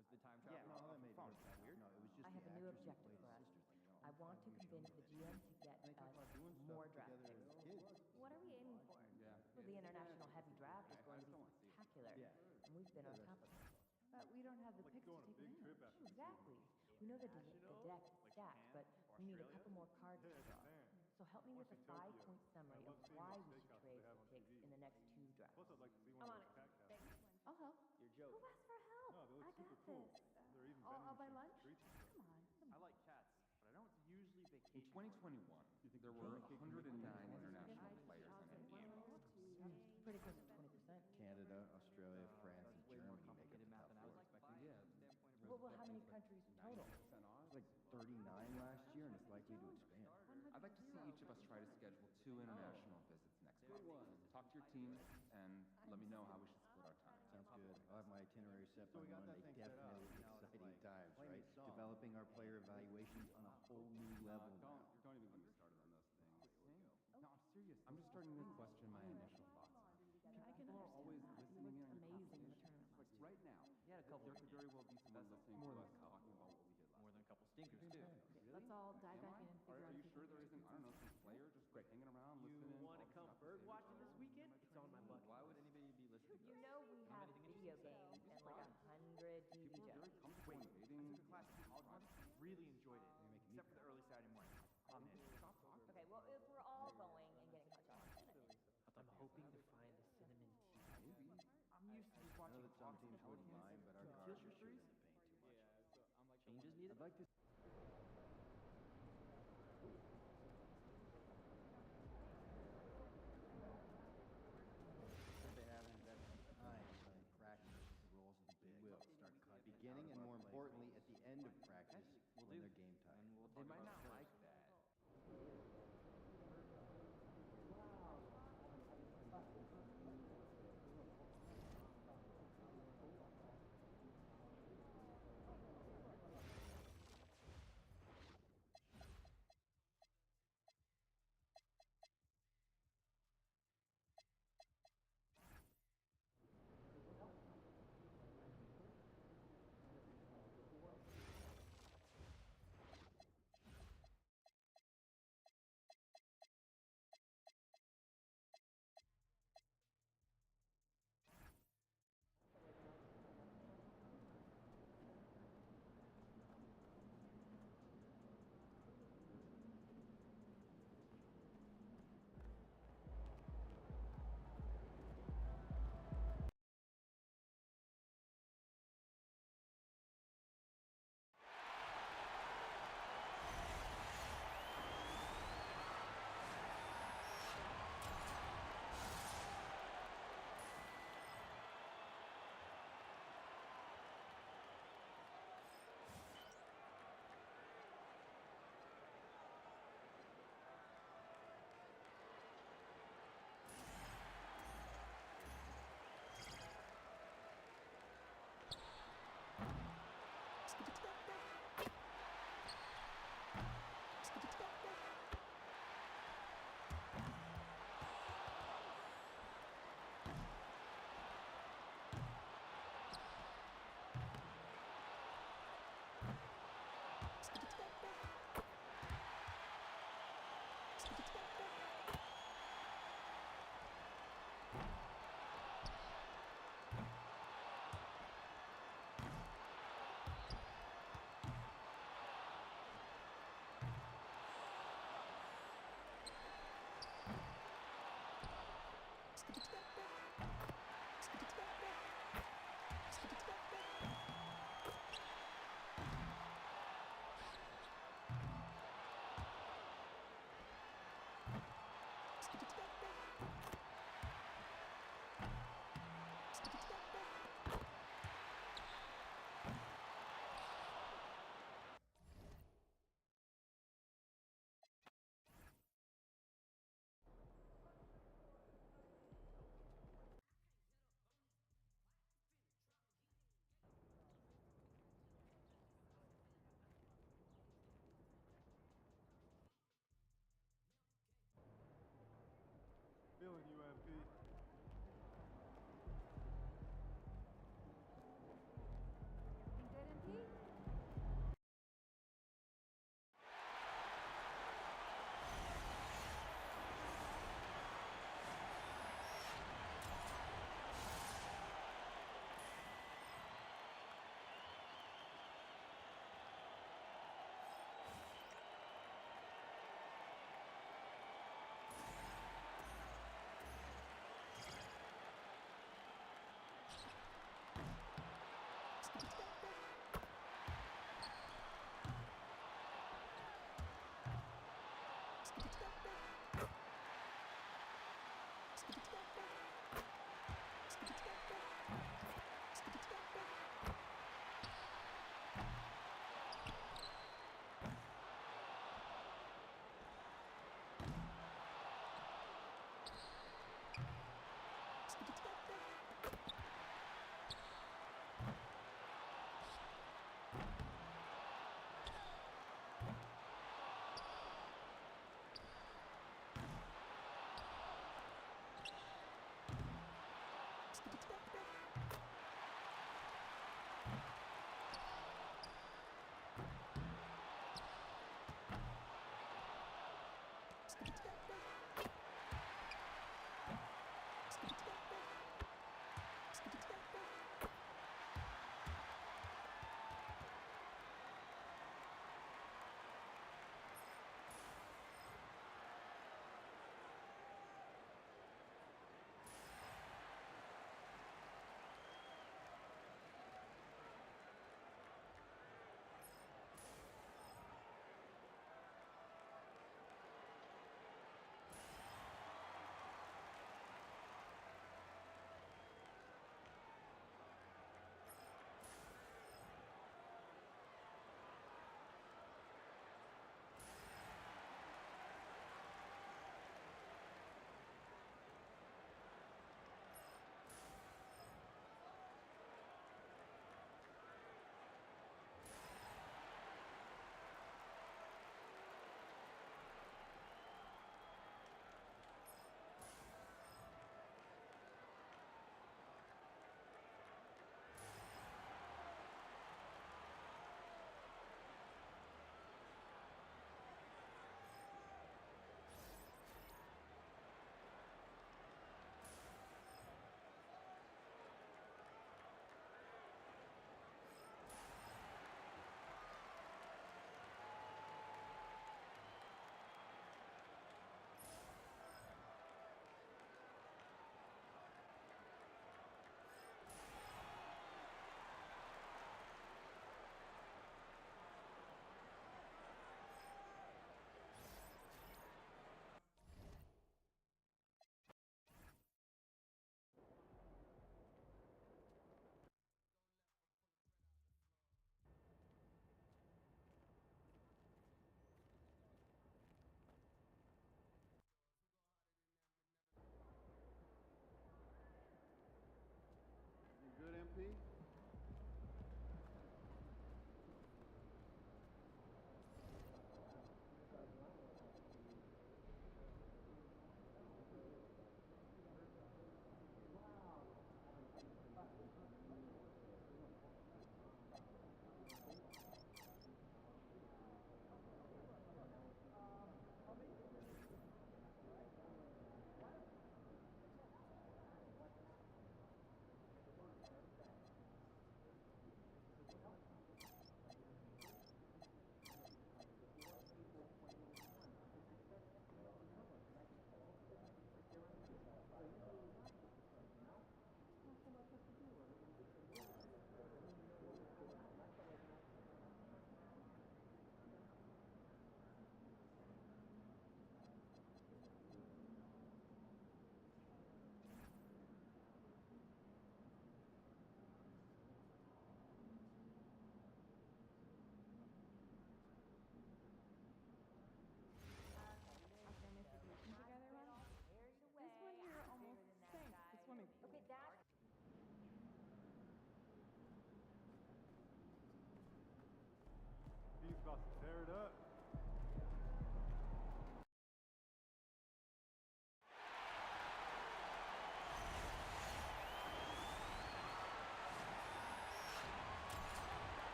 Was the time Yeah, travel? No, that made phone. it Is that weird? No, it was just I the have a new actress who objective played for his us. sister. I want to convince the GM to get us more draft picks. What are we aiming for? Well, the international heavy draft is going to be spectacular, and we've been on top of it. But we don't have the picks to take advantage. Exactly. We know the deck is stacked, but we need a couple more cards to draw. So help me with a 5-point summary of why we should trade for picks in the next 2 drafts. Plus, I'd like to see I'm one on of it. those cat cats. Thanks. I'll help. You're Who joking. asked for help? No, they look I super got cool. this. They're even I'll buy vending lunch. machines. Come on. I like cats, but I don't usually In vacation. 2021, there were 109 international players on NBA rosters. Pretty close to 20%. Canada, Australia, France, and Germany make up the top four. Well, how many countries total? It's like 39 last year, and it's likely to expand. I'd like to see each of us try to schedule 2 international visits next month. Talk to your teams and let me know how we should split our time. Sounds good. I'll have my itinerary set by Monday. Definitely exciting times, right? Developing our player evaluations on a whole new level now. Don't even get me started on those things. No, I'm serious. I'm just starting to question my initial thoughts. People are always listening in on your Amazing in the conversations. tournament Like last year. right now, He had a couple there could very well be someone listening to us talking about what we did last More than a couple stinkers, too. Let's all dive back in and figure Are out you sure there isn't, I don't know, some player just hanging around You listening? want to come bird watching this weekend? It's on my bucket. Why would anybody be listening to You us? know we have video games and like 100 TV People are very shows. comfortable invading. I took a class in college once. Really enjoyed it. Except for the early Saturday morning. I'm in. Stop talking. Okay, well, if we're all going and getting hot chocolate, I'm hoping to find a cinnamon tea. Maybe. I'm used to just I watching know that some Hawks and teams wouldn't Pelicans. mind, but our Kill guards your sure threes? isn't paying too much. I'm like Changes needed? I'd like to. They haven't invested time in practice the roles of the big. Will start cutting. Beginning and more importantly, at the end of practice when they're game time. They might not like that.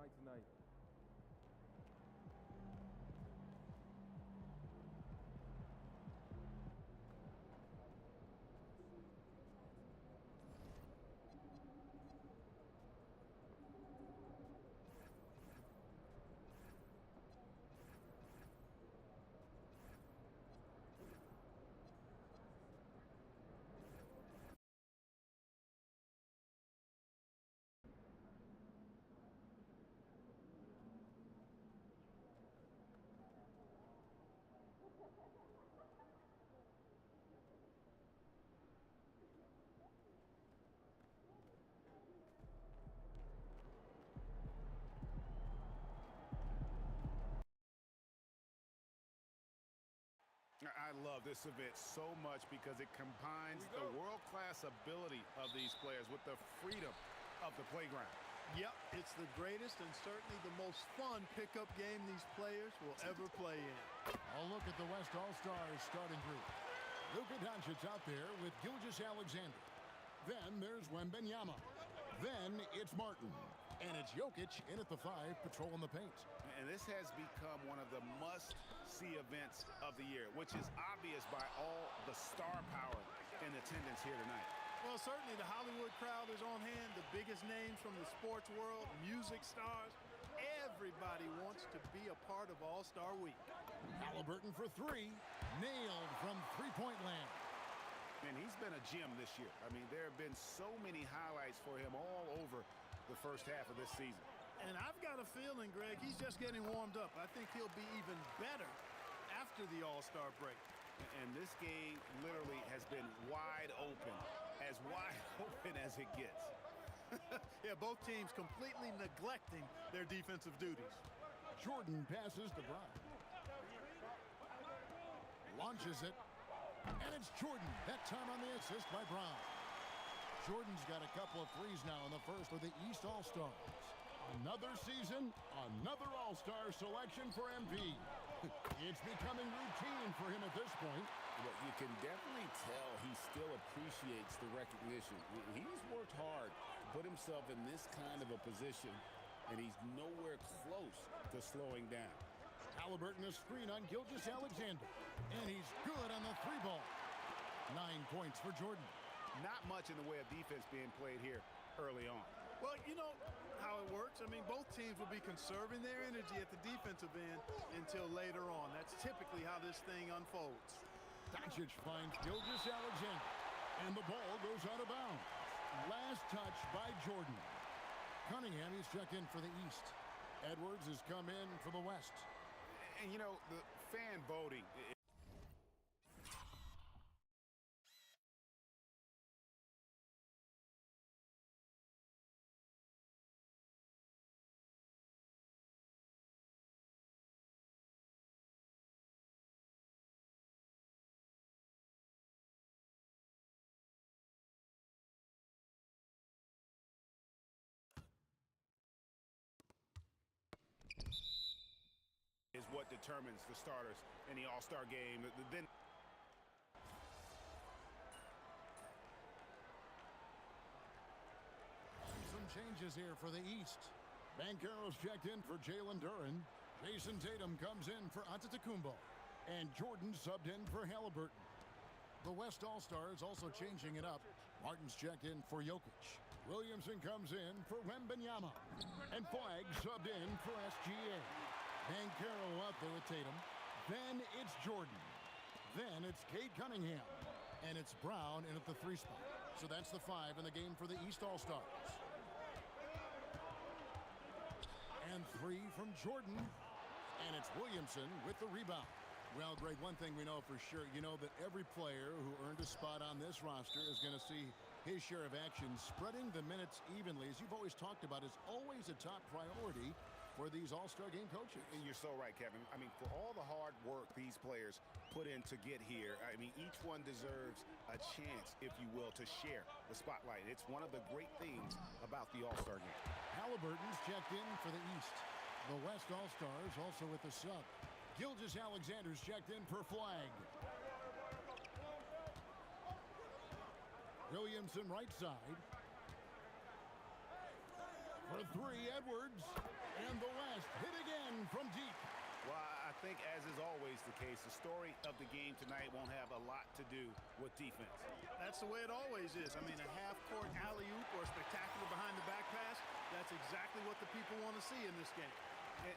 night tonight. I love this event so much because it combines the world-class ability of these players with the freedom of the playground. Yep, it's the greatest and certainly the most fun pickup game these players will ever play in. A look at the West All-Stars starting group. Luka Doncic out there with Gilgeous Alexander. Then there's Wembanyama. Then it's Martin. And it's Jokic in at the 5, patrolling the paint. And this has become one of the must-see events of the year, which is obvious by all the star power in attendance here tonight. Well, certainly the Hollywood crowd is on hand, the biggest names from the sports world, music stars. Everybody wants to be a part of All-Star Week. Halliburton for 3, nailed from three-point land. And he's been a gem this year. I mean, there have been so many highlights for him all over the first half of this season. And I've got a feeling, Greg, he's just getting warmed up. I think he'll be even better after the All-Star break. And this game literally has been wide open as it gets. Yeah, both teams completely neglecting their defensive duties. Jordan passes to Brown. Launches it. And it's Jordan. That time on the assist by Brown. Jordan's got a couple of threes now in the first for the East All-Stars. Another season, another All-Star selection for MP. It's becoming routine for him at this point. But you can definitely tell he still appreciates the recognition. He's worked hard to put himself in this kind of a position, and he's nowhere close to slowing down. Halliburton a screen on Gilgeous Alexander. And he's good on the 3-ball. 9 points for Jordan. Not much in the way of defense being played here early on. Well, you know how it works. I mean, both teams will be conserving their energy at the defensive end until later on. That's typically how this thing unfolds. Doncic finds Gilgeous Alexander. And the ball goes out of bounds. Last touch by Jordan. Cunningham is checked in for the East. Edwards has come in for the West. And, you know, the fan voting... is what determines the starters in the All-Star game. Then some changes here for the East. Banchero's checked in for Jalen Duren. Jason Tatum comes in for Antetokounmpo. And Jordan subbed in for Halliburton. The West All-Stars also changing it up. Martin's checked in for Jokic. Williamson comes in for Wembanyama. And Flagg subbed in for SGA. Banchero out there with Tatum. Then it's Jordan. Then it's Cade Cunningham. And it's Brown in at the 3 spot. So that's the 5 in the game for the East All-Stars. And 3 from Jordan. And it's Williamson with the rebound. Well, Greg, one thing we know for sure, you know that every player who earned a spot on this roster is going to see his share of action. Spreading the minutes evenly, as you've always talked about, is always a top priority for these All-Star game coaches. And you're so right, Kevin. I mean, for all the hard work these players put in to get here, I mean, each one deserves a chance, if you will, to share the spotlight. It's one of the great things about the All-Star game. Halliburton's checked in for the East. The West All-Stars also with the sub. Gilgeous Alexander's checked in for Flagg. Williamson right side. For 3, Edwards. just hit again from deep. Well, I think, as is always the case, the story of the game tonight won't have a lot to do with defense. That's the way it always is. I mean, a half-court alley-oop or a spectacular behind-the-back pass, that's exactly what the people want to see in this game.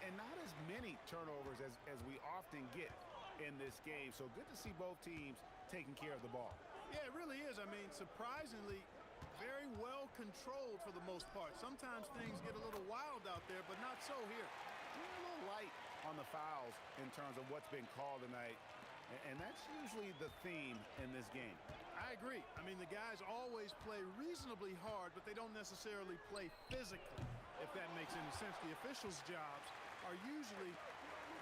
And not as many turnovers as we often get in this game. So good to see both teams taking care of the ball. Yeah, it really is. I mean, surprisingly, very well controlled for the most part. Sometimes things get a little wild out there, but not so here. We're a little light on the fouls in terms of what's been called tonight. And that's usually the theme in this game. I agree. I mean, the guys always play reasonably hard, but they don't necessarily play physically, if that makes any sense. The officials' jobs are usually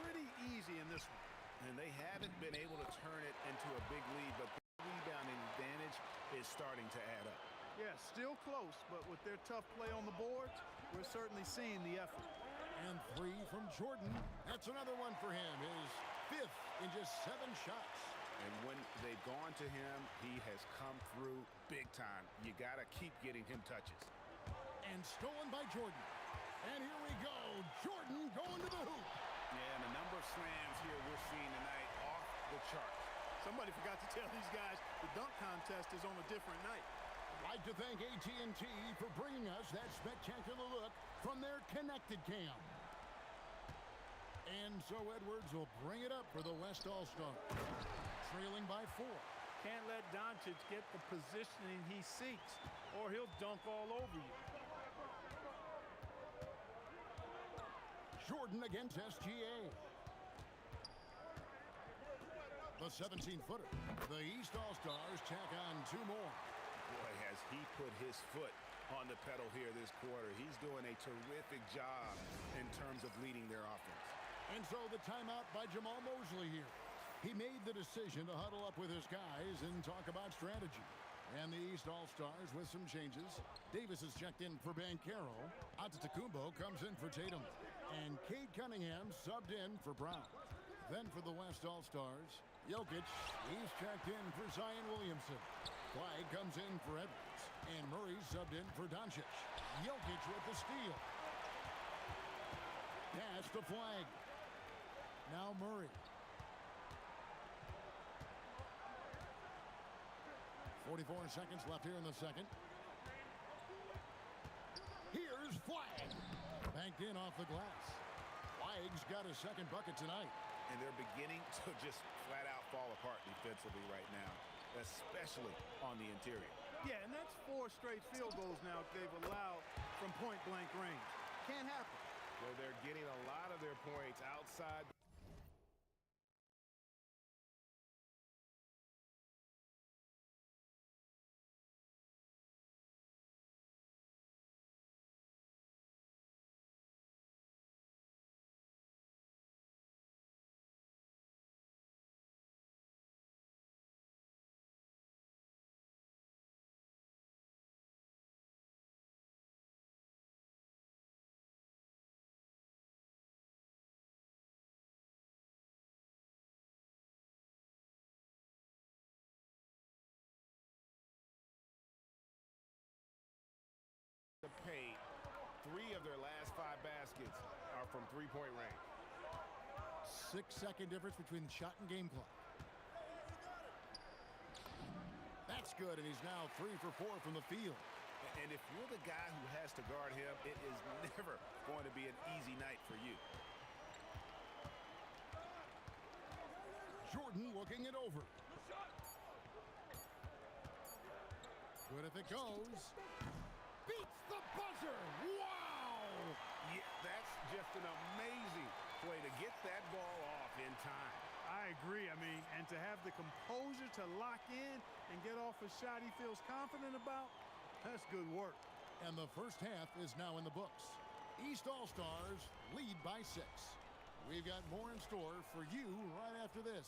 pretty easy in this one. And they haven't been able to turn it into a big lead, but the rebounding advantage is starting to add up. Yeah, still close, but with their tough play on the boards, we're certainly seeing the effort. And 3 from Jordan. That's another one for him. His 5th in just 7 shots. And when they've gone to him, he has come through big time. You got to keep getting him touches. And stolen by Jordan. And here we go. Jordan going to the hoop. Yeah, and the number of slams here we're seeing tonight off the charts. Somebody forgot to tell these guys the dunk contest is on a different night. I'd like to thank AT&T for bringing us that spectacular look from their connected cam. And so Edwards will bring it up for the West All-Stars, trailing by 4. Can't let Doncic get the positioning he seeks, or he'll dunk all over you. Jordan against SGA. The 17-footer. The East All-Stars tack on 2 more. Boy, has he put his foot on the pedal here this quarter. He's doing a terrific job in terms of leading their offense. And so the timeout by Jamal Mosley here. He made the decision to huddle up with his guys and talk about strategy. And the East All-Stars with some changes. Davis is checked in for Banchero. Antetokounmpo comes in for Tatum. And Cade Cunningham subbed in for Brown. Then for the West All-Stars, Jokic, he's checked in for Zion Williamson. Flagg comes in for Edwards. And Murray subbed in for Doncic. Jokic with the steal. Pass to Flagg. Now Murray. 44 seconds left here in the second. Here's Flagg. Banked in off the glass. Flagg's got a second bucket tonight. And they're beginning to just flat out fall apart defensively right now, especially on the interior. Yeah, and that's 4 straight field goals now they've allowed from point-blank range. Can't happen. Well, they're getting a lot of their points outside. Paid. 3 of their last 5 baskets are from three-point range. 6-second difference between the shot and game clock. That's good, and he's now 3 for 4 from the field. And if you're the guy who has to guard him, it is never going to be an easy night for you. Jordan looking it over. Good if it goes. Beats the buzzer. Wow! Yeah, that's just an amazing play to get that ball off in time. I agree. I mean, and to have the composure to lock in and get off a shot he feels confident about, that's good work. And the first half is now in the books. East All-Stars lead by 6. We've got more in store for you right after this.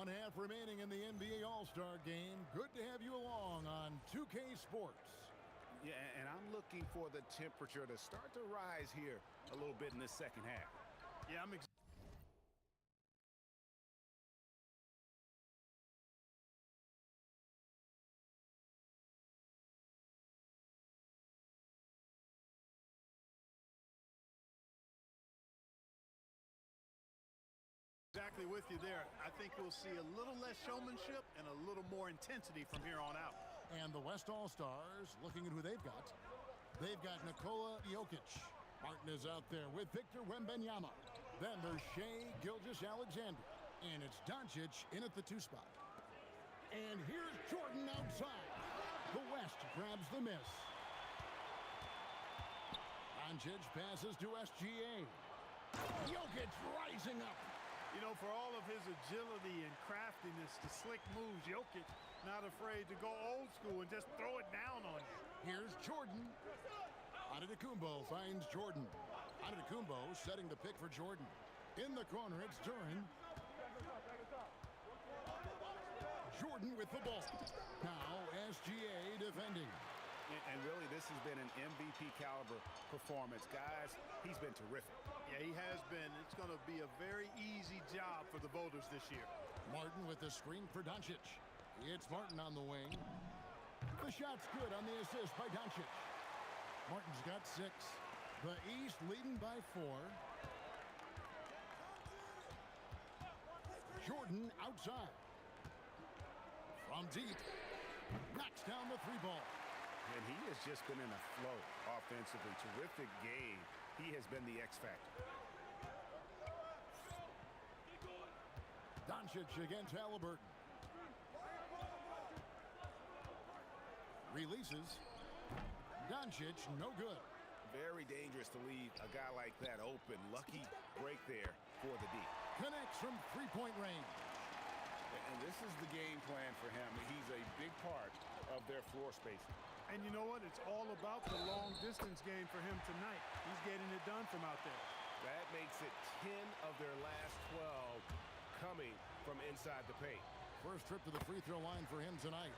1 half remaining in the NBA All-Star Game. Good to have you along on 2K Sports. Yeah, and I'm looking for the temperature to start to rise here a little bit in the second half. Yeah, I'm exactly with you there. I think we'll see a little less showmanship and a little more intensity from here on out. And the West All-Stars, looking at who they've got. They've got Nikola Jokic. Martin is out there with Victor Wembanyama. Then there's Shai Gilgeous-Alexander. And it's Doncic in at the 2 spot. And here's Jordan outside. The West grabs the miss. Doncic passes to SGA. Jokic rising up. You know, for all of his agility and craftiness, the slick moves, Jokic not afraid to go old school and just throw it down on you. Here's Jordan. Antetokounmpo finds Jordan. Antetokounmpo setting the pick for Jordan. In the corner, it's Duran. Jordan with the ball. Now SGA defending. And really, this has been an MVP caliber performance. Guys, he's been terrific. Yeah, he has been. It's going to be a very easy job for the voters this year. Martin with the screen for Doncic. It's Martin on the wing. The shot's good on the assist by Doncic. Martin's got 6. The East leading by 4. Jordan outside. From deep. Knocks down the 3 ball. And he has just been in a flow offensively. Terrific game. He has been the X factor. Doncic against Halliburton. Releases. Doncic, no good. Very dangerous to leave a guy like that open. Lucky break there for the D. Connects from 3-point range. And this is the game plan for him. He's a big part of their floor spacing. And you know what? It's all about the long-distance game for him tonight. He's getting it done from out there. That makes it 10 of their last 12 coming from inside the paint. First trip to the free throw line for him tonight.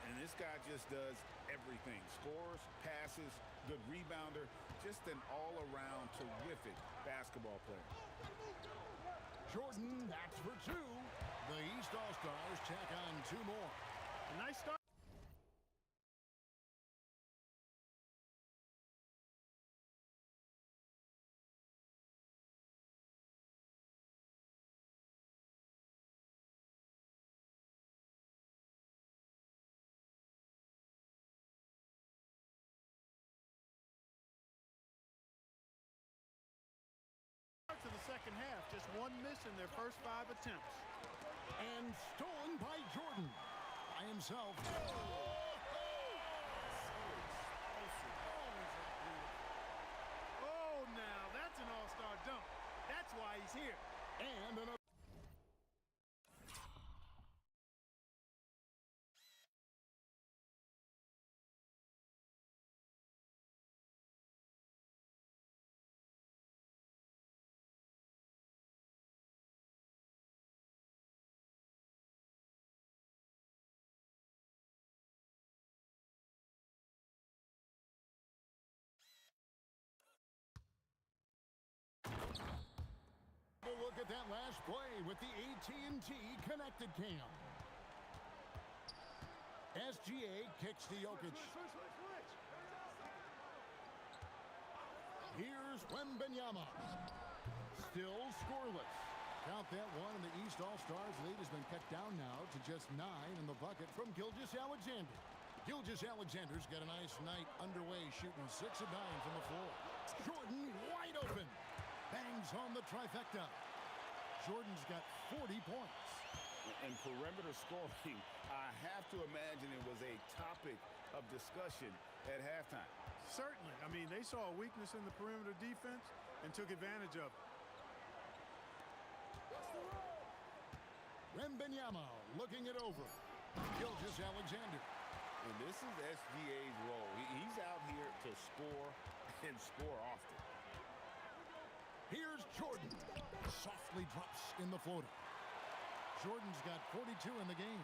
And this guy just does everything. Scores, passes, good rebounder. Just an all-around terrific basketball player. Jordan, that's for 2. The East All-Stars tack on 2 more. A nice start. To the second half, just 1 miss in their first 5 attempts. And stolen by Jordan. By himself. Oh, now that's an all-star dunk. That's why he's here. And another. Look at that last play with the AT&T connected cam. SGA kicks to Jokic. Here's Wembanyama. Still scoreless. Count that one, and the East All-Stars lead has been cut down now to just 9 in the bucket from Gilgeous-Alexander. Gilgeous-Alexander's got a nice night underway, shooting 6 of 9 from the floor. Jordan wide open. Bangs on the trifecta. Jordan's got 40 points. And perimeter scoring, I have to imagine it was a topic of discussion at halftime. Certainly. I mean, they saw a weakness in the perimeter defense and took advantage of it. Wembanyama looking it over. Gilgeous-Alexander. And this is SGA's role. He's out here to score and score often. Here's Jordan. Softly drops in the floater. Jordan's got 42 in the game.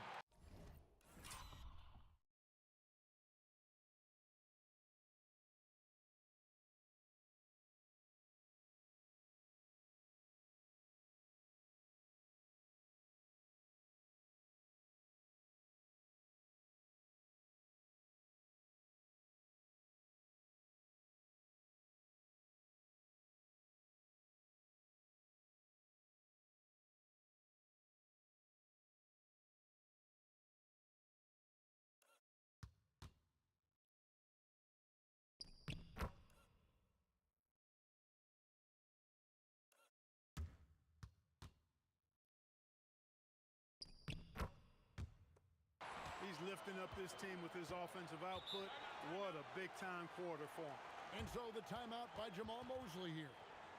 He's lifting up this team with his offensive output. What a big-time quarter for him. And so the timeout by Jamal Mosley here.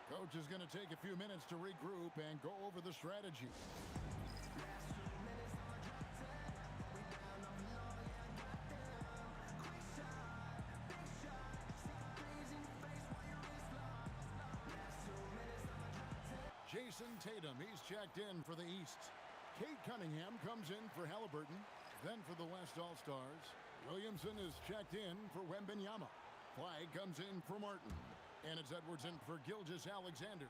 Coach is going to take a few minutes to regroup and go over the strategy. Jason Tatum, he's checked in for the East. Kate Cunningham comes in for Halliburton. Then for the West All-Stars, Williamson is checked in for Wembanyama. Flagg comes in for Martin. And it's Edwards in for Gilgeous-Alexander.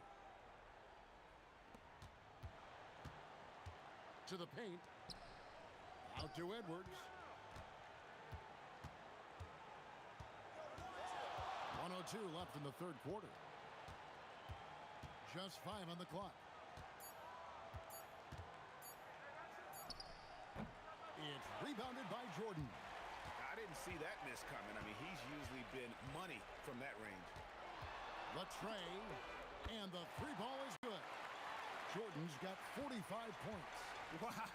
To the paint. Out to Edwards. 1:02 left in the third quarter. Just 5 on the clock. It's rebounded by Jordan. I didn't see that miss coming. I mean, he's usually been money from that range. Latrey, and the three ball is good. Jordan's got 45 points. Wow.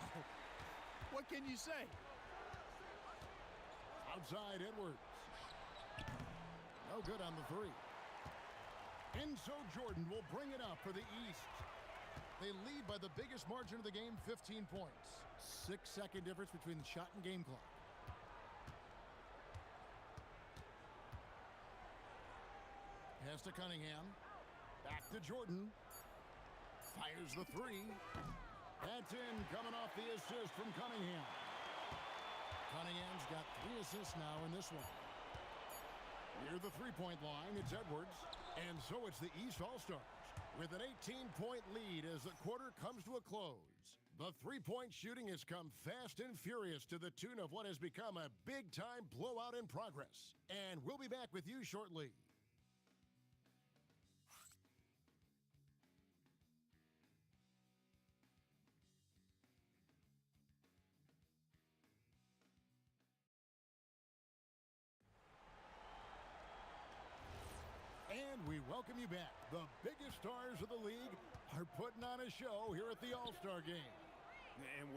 What can you say? Outside Edwards. No good on the three. And so Jordan will bring it up for the East. They lead by the biggest margin of the game, 15 points. 6-second difference between the shot and game clock. Pass to Cunningham. Back to Jordan. Fires the three. That's in, coming off the assist from Cunningham. Cunningham's got 3 assists now in this one. Near the three-point line, it's Edwards. And so it's the East All-Stars with an 18-point lead as the quarter comes to a close. The three-point shooting has come fast and furious to the tune of what has become a big-time blowout in progress. And we'll be back with you shortly. And we welcome you back. The biggest stars of the league are putting on a show here at the All-Star Game. And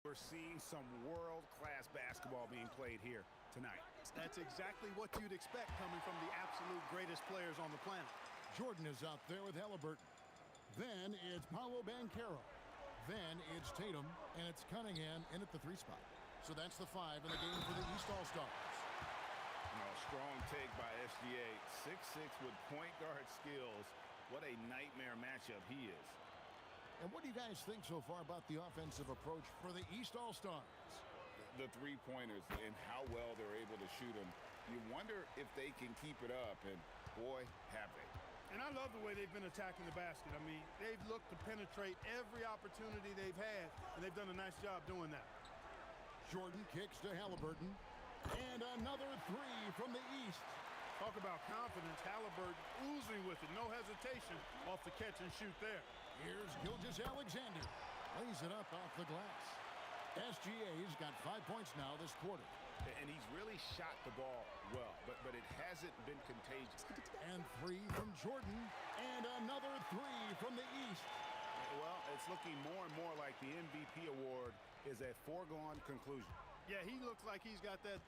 we're seeing some world-class basketball being played here tonight. That's exactly what you'd expect coming from the absolute greatest players on the planet. Jordan is out there with Halliburton. Then it's Paolo Banchero. Then it's Tatum, and it's Cunningham in at the 3 spot. So that's the 5 in the game for the East All-Stars. Strong take by SGA. 6'6" with point guard skills. What a nightmare matchup he is. And what do you guys think so far about the offensive approach for the East All-Stars? The three-pointers and how well they're able to shoot them. You wonder if they can keep it up, and boy, have they. And I love the way they've been attacking the basket. I mean, they've looked to penetrate every opportunity they've had, and they've done a nice job doing that. Jordan kicks to Halliburton. And another 3 from the East. Talk about confidence. Halliburton oozing with it. No hesitation off the catch and shoot there. Here's Gilgeous-Alexander. Lays it up off the glass. SGA's got 5 points now this quarter. And he's really shot the ball well, but it hasn't been contagious. And 3 from Jordan. And another 3 from the East. Well, it's looking more and more like the MVP award is a foregone conclusion. Yeah, he looks like he's got that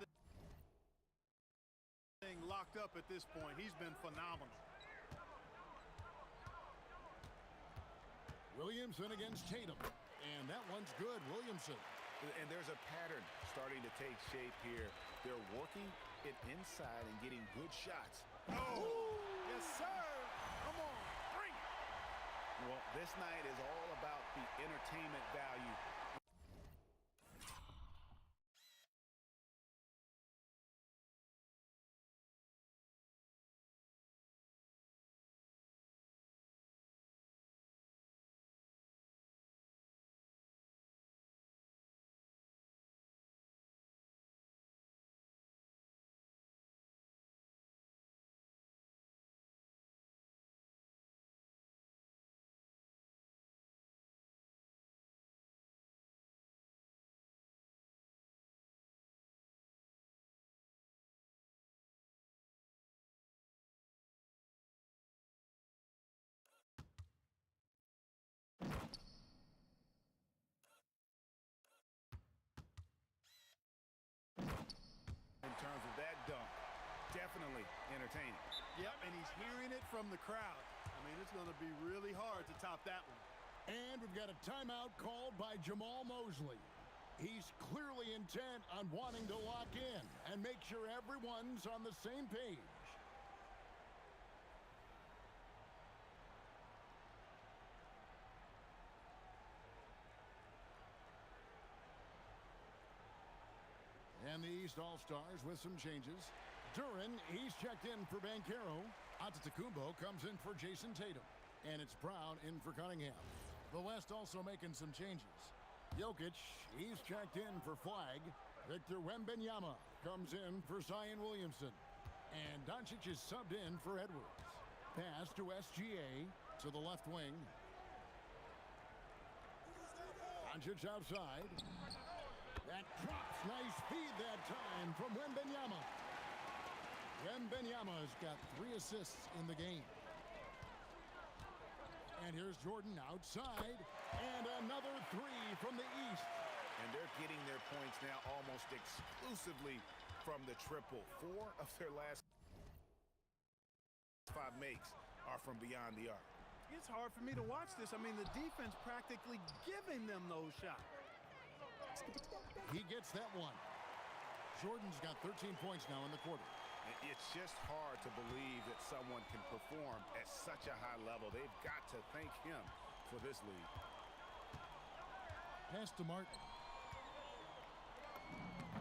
thing locked up at this point. He's been phenomenal. Williamson against Tatum. And that one's good, Williamson. And there's a pattern starting to take shape here. They're working it inside and getting good shots. Oh, yes, sir. Come on, bring it. Well, this night is all about the entertainment value. In terms of that dunk, definitely entertaining. Yep, and he's hearing it from the crowd. I mean, it's going to be really hard to top that one. And we've got a timeout called by Jamal Mosley. He's clearly intent on wanting to lock in and make sure everyone's on the same page. And the East All-Stars with some changes. Duran, he's checked in for Banchero. Antetokounmpo comes in for Jason Tatum. And it's Brown in for Cunningham. The West also making some changes. Jokic, he's checked in for Flag. Victor Wembanyama comes in for Zion Williamson. And Doncic is subbed in for Edwards. Pass to SGA to the left wing. Doncic outside. That drops. Nice feed that time from Wembanyama. Wembanyama's got 3 assists in the game. And here's Jordan outside. And another 3 from the East. And they're getting their points now almost exclusively from the triple. 4 of their last 5 makes are from beyond the arc. It's hard for me to watch this. I mean, the defense practically giving them those shots. He gets that one. Jordan's got 13 points now in the quarter. It's just hard to believe that someone can perform at such a high level. They've got to thank him for this lead. Pass to Martin.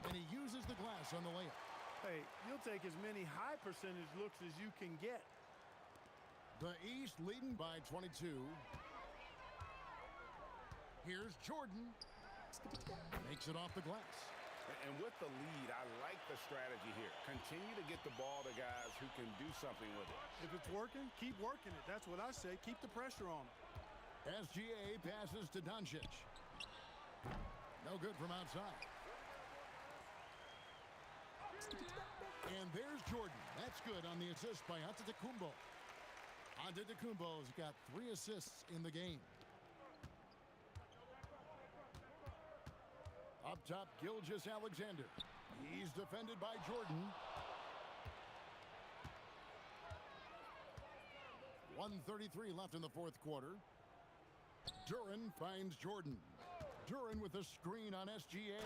And he uses the glass on the layup. Hey, you'll take as many high percentage looks as you can get. The East leading by 22. Here's Jordan. Makes it off the glass. And with the lead, I like the strategy here. Continue to get the ball to guys who can do something with it. If it's working, keep working it. That's what I say. Keep the pressure on them. SGA passes to Doncic. No good from outside. And there's Jordan. That's good on the assist by Antetokounmpo. Antetokounmpo's got 3 assists in the game. Up top, Gilgeous-Alexander. He's defended by Jordan. 1:33 left in the fourth quarter. Duran finds Jordan. Duran with a screen on SGA.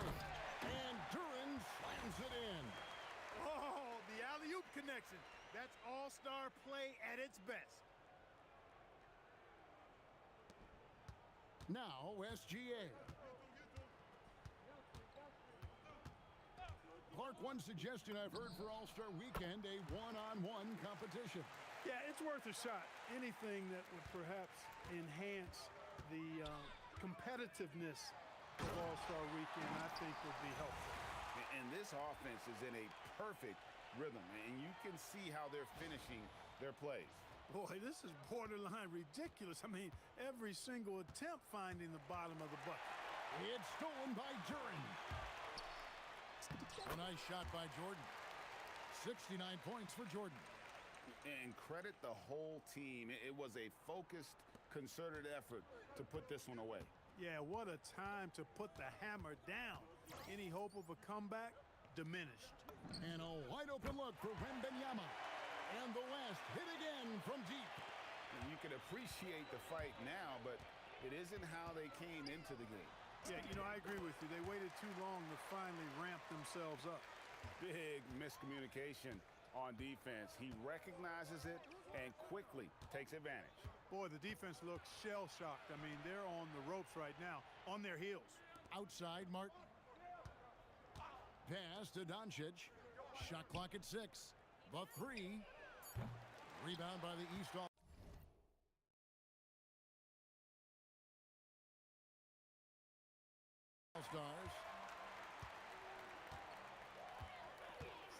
And Duran slams it in. Oh, the alley-oop connection. That's all-star play at its best. Now SGA. Clark, one suggestion I've heard for All-Star Weekend, a one-on-one competition. Yeah, it's worth a shot. Anything that would perhaps enhance the competitiveness of All-Star Weekend, I think would be helpful. And this offense is in a perfect rhythm, and you can see how they're finishing their plays. Boy, this is borderline ridiculous. I mean, every single attempt finding the bottom of the bucket. It's stolen by Duran. A nice shot by Jordan. 69 points for Jordan. And credit the whole team. It was a focused, concerted effort to put this one away. Yeah, what a time to put the hammer down. Any hope of a comeback? Diminished. And a wide open look for Wembanyama. And the West hit again from deep. And you can appreciate the fight now, but it isn't how they came into the game. Yeah, you know, I agree with you. They waited too long to finally ramp themselves up. Big miscommunication on defense. He recognizes it and quickly takes advantage. Boy, the defense looks shell-shocked. I mean, they're on the ropes right now, on their heels. Outside, Martin. Pass to Doncic. Shot clock at 6. The 3. Rebound by the East All-Stars.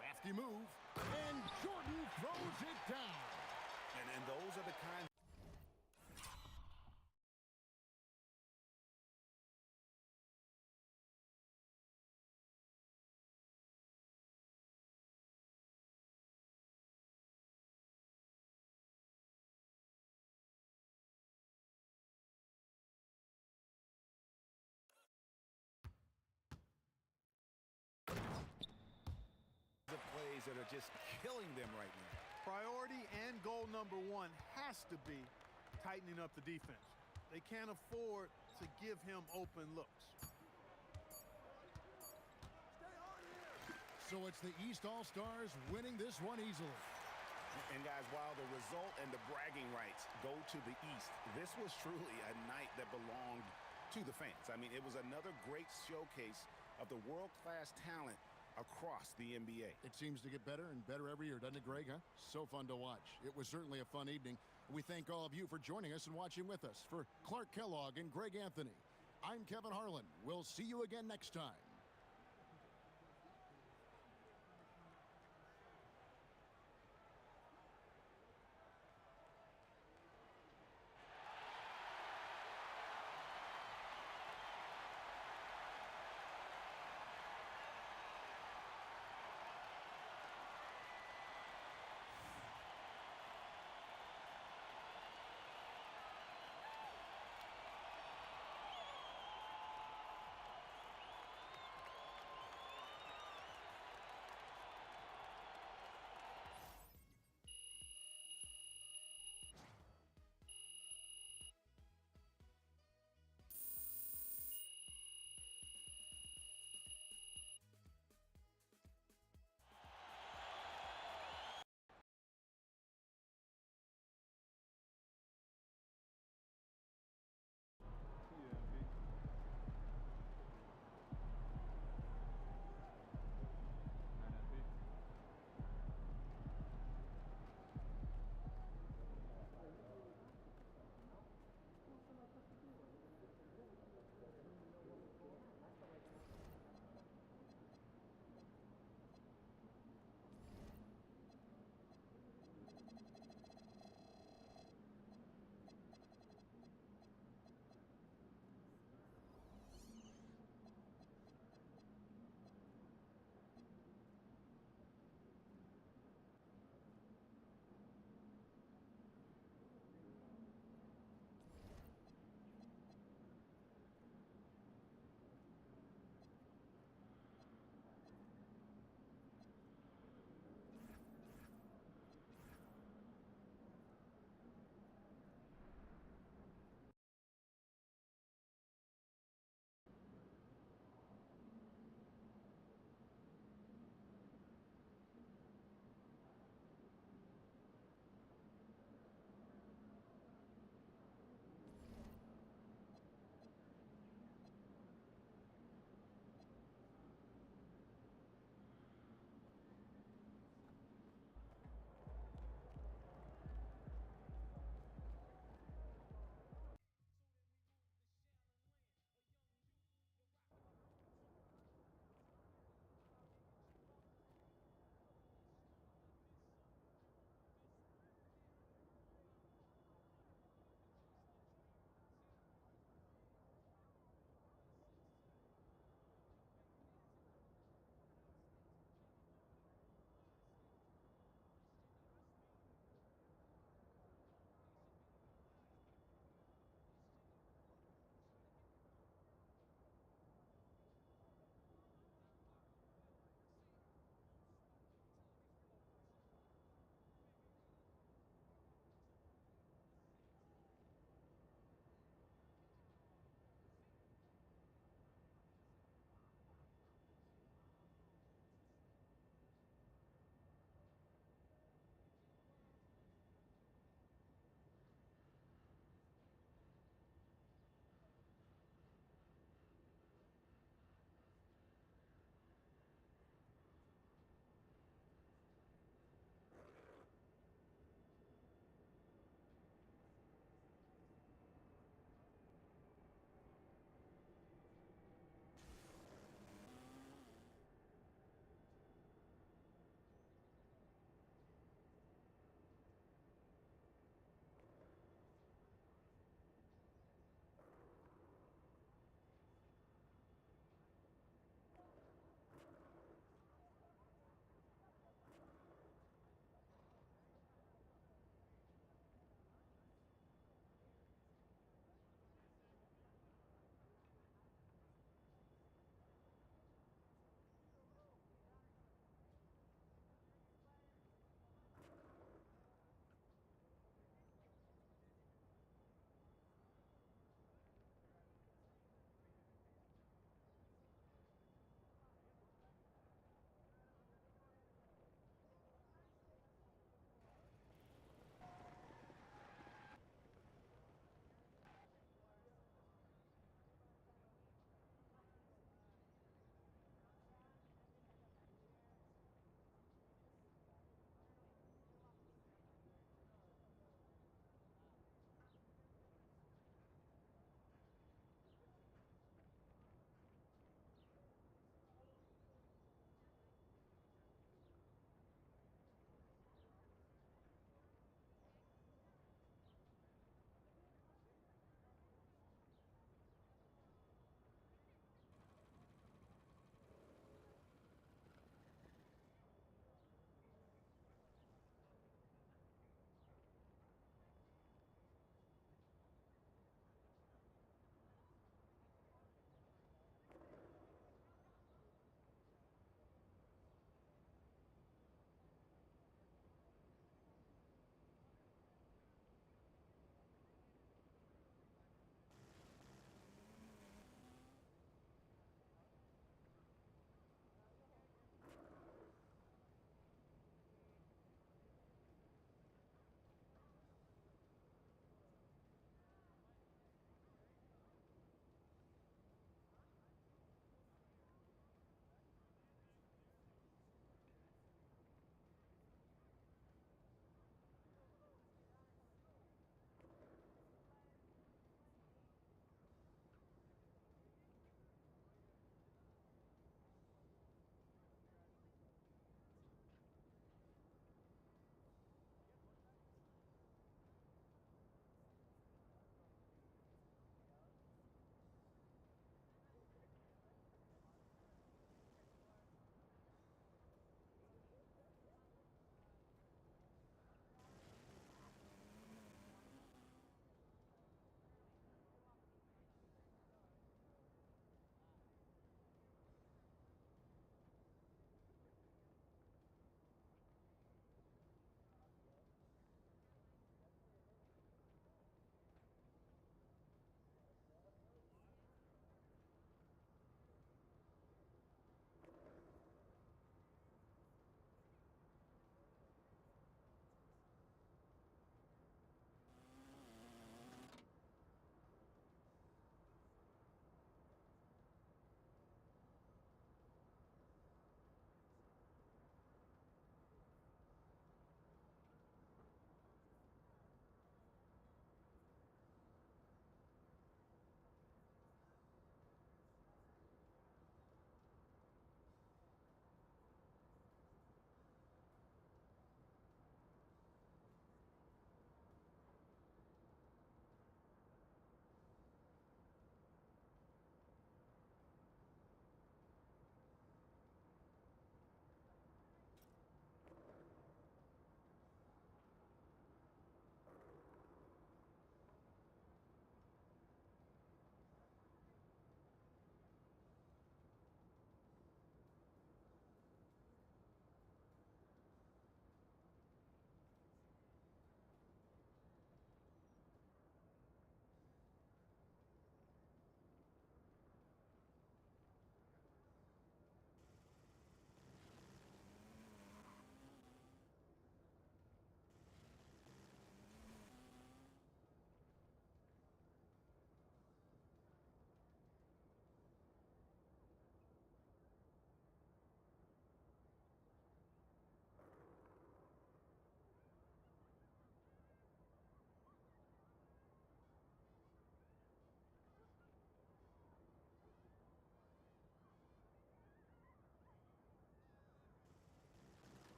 Crafty move. And Jordan throws it down. And those are the kinds. Plays that are just killing them right now. Priority and goal number one has to be tightening up the defense. They can't afford to give him open looks. So it's the East All-Stars winning this one easily. And guys, while the result and the bragging rights go to the East, this was truly a night that belonged to the fans. I mean, it was another great showcase of the world-class talent across the NBA. It seems to get better and better every year, doesn't it, Greg? Huh? So fun to watch. It was certainly a fun evening. We thank all of you for joining us and watching with us. For Clark Kellogg and Greg Anthony, I'm Kevin Harlan. We'll see you again next time.